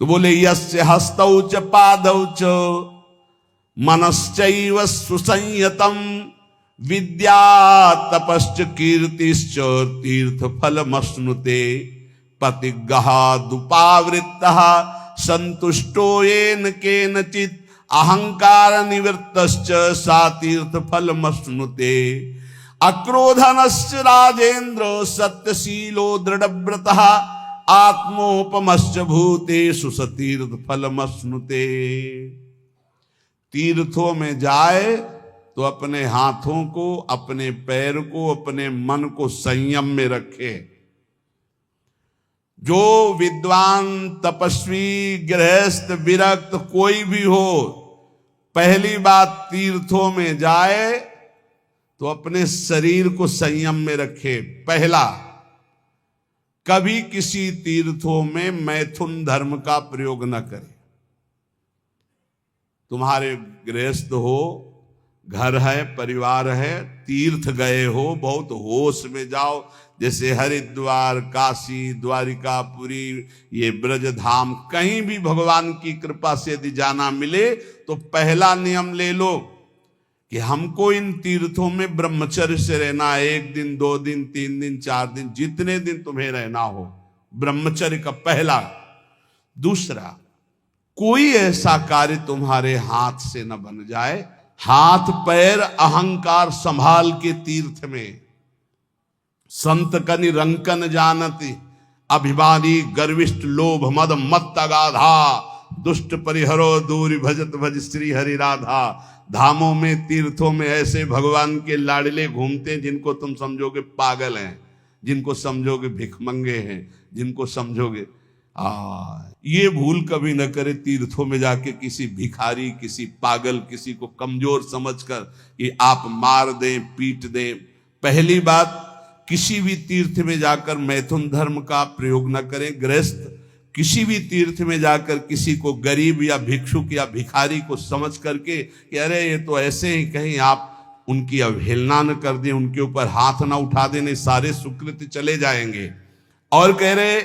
Speaker 1: तो बोले, यस्य हस्तौ च पादौ च मनश्चैव सुसंयतम विद्या तपश्च कीर्तिश्च तीर्थ फलमश्नुते पतिगहादुपावृत्तः संतुष्टो येन केनचित् अहंकार निवृत्तश्च सा तीर्थ फलमश्नुते अक्रोधनश्च राजेन्द्र सत्यशीलो दृढ़व्रतः आत्मोपमश्च भूतेषु सतीर्थ फलमश्नुते। तीर्थों में जाए तो अपने हाथों को, अपने पैर को, अपने मन को संयम में रखे। जो विद्वान, तपस्वी, गृहस्थ, विरक्त कोई भी हो, पहली बात तीर्थों में जाए तो अपने शरीर को संयम में रखे। पहला, कभी किसी तीर्थों में मैथुन धर्म का प्रयोग न करे। तुम्हारे गृहस्थ हो, घर है, परिवार है, तीर्थ गए हो, बहुत होश में जाओ। जैसे हरिद्वार, काशी, द्वारिका, पुरी, ये ब्रज धाम, कहीं भी भगवान की कृपा से यदि जाना मिले तो पहला नियम ले लो कि हमको इन तीर्थों में ब्रह्मचर्य से रहना है। 1 दिन, 2 दिन, 3 दिन, 4 दिन, जितने दिन तुम्हें रहना हो, ब्रह्मचर्य का पहला। दूसरा, कोई ऐसा कार्य तुम्हारे हाथ से न बन जाए। हाथ पैर अहंकार संभाल के तीर्थ में। संत कनि रंकन जानति अभिमानी गर्विष्ठ लोभ मद मत अगाधा दुष्ट परिहरो दूरि भजत भज श्री हरि राधा। धामों में, तीर्थों में ऐसे भगवान के लाडले घूमते हैं जिनको तुम समझोगे पागल हैं, जिनको समझोगे भिखमंगे हैं, जिनको समझोगे। ये भूल कभी न करे तीर्थों में जाके किसी भिखारी, किसी पागल, किसी को कमजोर समझकर कि आप मार दें, पीट दें। पहली बात, किसी भी तीर्थ में जाकर मैथुन धर्म का प्रयोग न करें। गृहस्थ किसी भी तीर्थ में जाकर किसी को गरीब या भिक्षुक या भिखारी को समझ करके कि अरे ये तो ऐसे ही, कहीं आप उनकी अवहेलना न कर दें, उनके ऊपर हाथ ना उठा देने, सारे सुकृत चले जाएंगे। और कह रहे,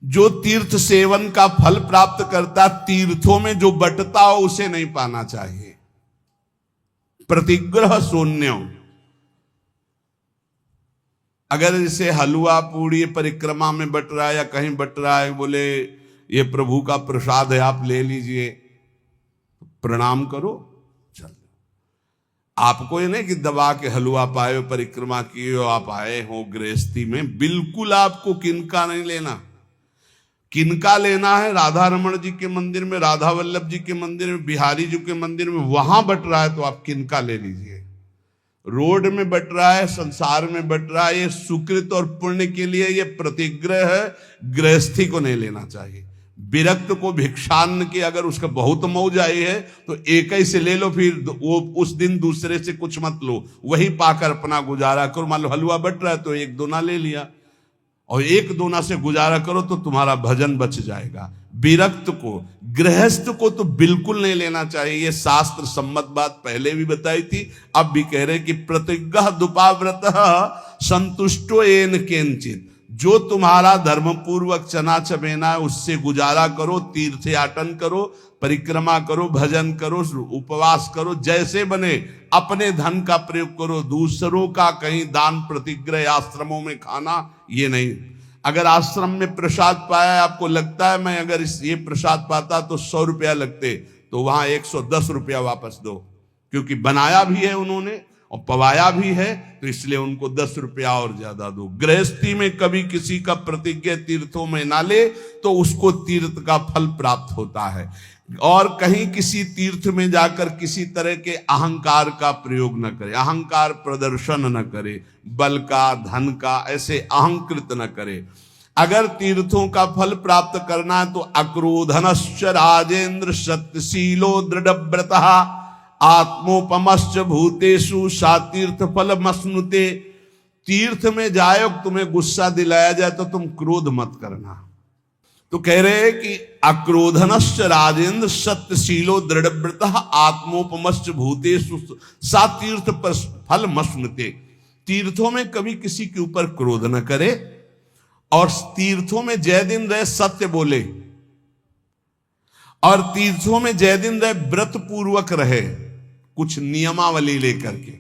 Speaker 1: जो तीर्थ सेवन का फल प्राप्त करता, तीर्थों में जो बटता हो उसे नहीं पाना चाहिए। प्रतिग्रह शून्य, अगर जैसे हलवा पूड़ी परिक्रमा में बट रहा है या कहीं बट रहा है, बोले ये प्रभु का प्रसाद है आप ले लीजिए, प्रणाम करो, चल। आपको ये नहीं कि दबा के हलवा पाए हो, परिक्रमा किए हो, आप आए हो गृहस्थी में, बिल्कुल आपको किनका नहीं लेना। किनका लेना है? राधा रमण जी के मंदिर में, राधा वल्लभ जी के मंदिर में, बिहारी जी के मंदिर में, वहां बट रहा है तो आप किनका ले लीजिए। रोड में बट रहा है, संसार में बट रहा है, ये सुकृत और पुण्य के लिए ये प्रतिग्रह है, गृहस्थी को नहीं लेना चाहिए। विरक्त को भिक्षान्न की अगर उसका बहुत मौज आई है तो एक ही से ले लो, फिर वो उस दिन दूसरे से कुछ मत लो, वही पाकर अपना गुजारा करो। मान लो हलवा बट रहा है तो एक दोना ले लिया और एक दोना से गुजारा करो तो तुम्हारा भजन बच जाएगा। विरक्त को, गृहस्थ को तो बिल्कुल नहीं लेना चाहिए। ये शास्त्र सम्मत बात पहले भी बताई थी, अब भी कह रहे कि प्रतिग्रह दुपाव्रत संतुष्टो येन केनचित, जो तुम्हारा धर्म पूर्वक चना चबेना है उससे गुजारा करो, तीर्थयाटन करो, परिक्रमा करो, भजन करो, उपवास करो, जैसे बने अपने धन का प्रयोग करो। दूसरों का कहीं दान प्रतिग्रह आश्रमों में खाना ये नहीं। अगर आश्रम में प्रसाद पाया, आपको लगता है मैं अगर ये प्रसाद पाता तो 100 रुपया लगते, तो वहां 110 रुपया वापस दो, क्योंकि बनाया भी है उन्होंने और पवाया भी है, तो इसलिए उनको 10 रुपया और ज्यादा दो। गृहस्थी में कभी किसी का प्रतिज्ञा तीर्थों में ना ले तो उसको तीर्थ का फल प्राप्त होता है। और कहीं किसी तीर्थ में जाकर किसी तरह के अहंकार का प्रयोग न करे, अहंकार प्रदर्शन न करे, बल का, धन का, ऐसे अहंकृत न करे। अगर तीर्थों का फल प्राप्त करना है तो अक्रोधनश्च राजेंद्र सत्यशीलो दृढ़व्रतः आत्मोपमश्च भूतेषु सातीर्थ फल मस्नुते। तीर्थ में जाए, तुम्हें गुस्सा दिलाया जाए तो तुम क्रोध मत करना। तो कह रहे हैं कि अक्रोधनश्च राजेंद्र सत्यशीलो दृढ़व्रतः आत्मोपमश्च भूतेषु सातीर्थ फल मस्नुते। तीर्थों में कभी किसी के ऊपर क्रोध न करे और तीर्थों में जय दिन रहे सत्य बोले, और तीर्थों में जय दिन रहे व्रत पूर्वक रहे, कुछ नियमावली लेकर के।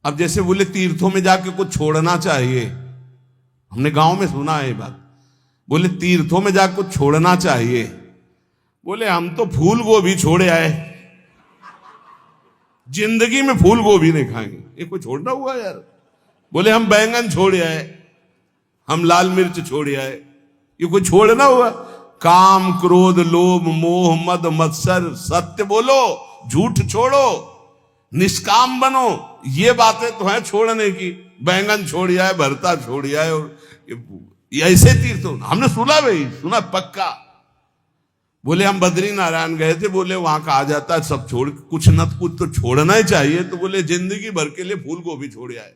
Speaker 1: अब जैसे बोले तीर्थों में जाके कुछ छोड़ना चाहिए, हमने गांव में सुना है ये बात, बोले तीर्थों में जाकर कुछ छोड़ना चाहिए। बोले हम तो फूल गोभी छोड़े आए, जिंदगी में फूल गोभी नहीं खाएंगे, ये कोई छोड़ना हुआ यार। बोले हम बैंगन छोड़े आए, हम लाल मिर्च छोड़े आए, ये कोई छोड़ना हुआ। काम क्रोध लोभ मोह मद मत्सर, सत्य बोलो, झूठ छोड़ो, निष्काम बनो, ये बातें तो हैं छोड़ने की। बैंगन छोड़ आए, भरता छोड़ आए, और ऐसे तीर्थ हमने सुना, भाई सुना पक्का। बोले हम बद्री नारायण गए थे, बोले वहां का आ जाता है सब छोड़, कुछ न कुछ तो छोड़ना ही चाहिए। तो बोले जिंदगी भर के लिए फूल गोभी छोड़ आए,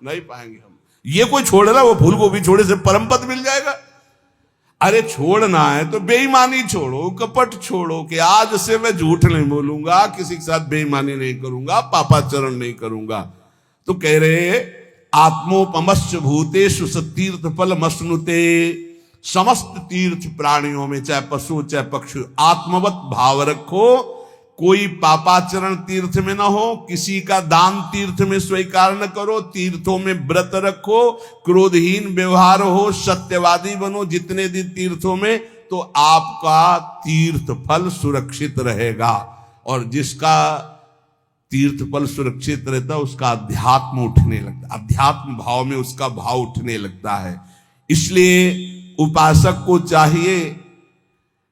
Speaker 1: नहीं पाएंगे हम। ये कोई छोड़ रहा, वो फूल गोभी छोड़े से परम पद मिल जाएगा। अरे छोड़ना है तो बेईमानी छोड़ो, कपट छोड़ो, कि आज से मैं झूठ नहीं बोलूंगा, किसी के साथ बेईमानी नहीं करूंगा, पापाचरण नहीं करूंगा। तो कह रहे आत्मोपमश्च भूतेषु सतीर्थ फल मस्नुते। समस्त तीर्थ प्राणियों में, चाहे पशु चाहे पक्षी, आत्मवत भाव रखो। कोई पापाचरण तीर्थ में ना हो, किसी का दान तीर्थ में स्वीकार न करो, तीर्थों में व्रत रखो, क्रोधहीन व्यवहार हो, सत्यवादी बनो जितने दिन तीर्थों में, तो आपका तीर्थ फल सुरक्षित रहेगा। और जिसका तीर्थ फल सुरक्षित रहता है उसका अध्यात्म उठने लगता है, अध्यात्म भाव में उसका भाव उठने लगता है। इसलिए उपासक को चाहिए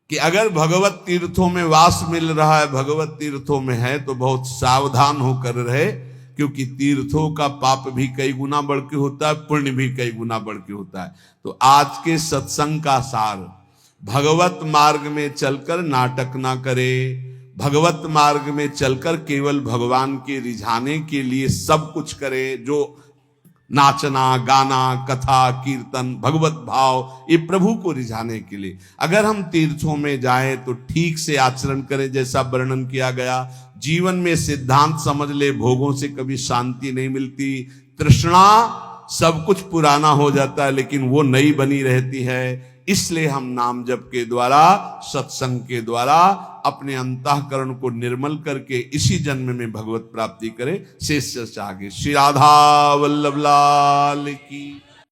Speaker 1: कि अगर भगवत तीर्थों में वास मिल रहा है, भगवत तीर्थों में है, तो बहुत सावधान होकर रहे, क्योंकि तीर्थों का पाप भी कई गुना बढ़ के होता है, पुण्य भी कई गुना बढ़ के होता है। तो आज के सत्संग का सार, भगवत मार्ग में चलकर नाटक ना करे, भगवत मार्ग में चलकर केवल भगवान के रिझाने के लिए सब कुछ करे, जो नाचना गाना कथा कीर्तन भगवत भाव, ये प्रभु को रिझाने के लिए। अगर हम तीर्थों में जाएं तो ठीक से आचरण करें, जैसा वर्णन किया गया। जीवन में सिद्धांत समझ ले, भोगों से कभी शांति नहीं मिलती। तृष्णा, सब कुछ पुराना हो जाता है लेकिन वो नई बनी रहती है। इसलिए हम नाम जप के द्वारा, सत्संग के द्वारा अपने अंतःकरण को निर्मल करके इसी जन्म में भगवत प्राप्ति करें। शेष आगे। श्री राधा वल्लभ लाल की।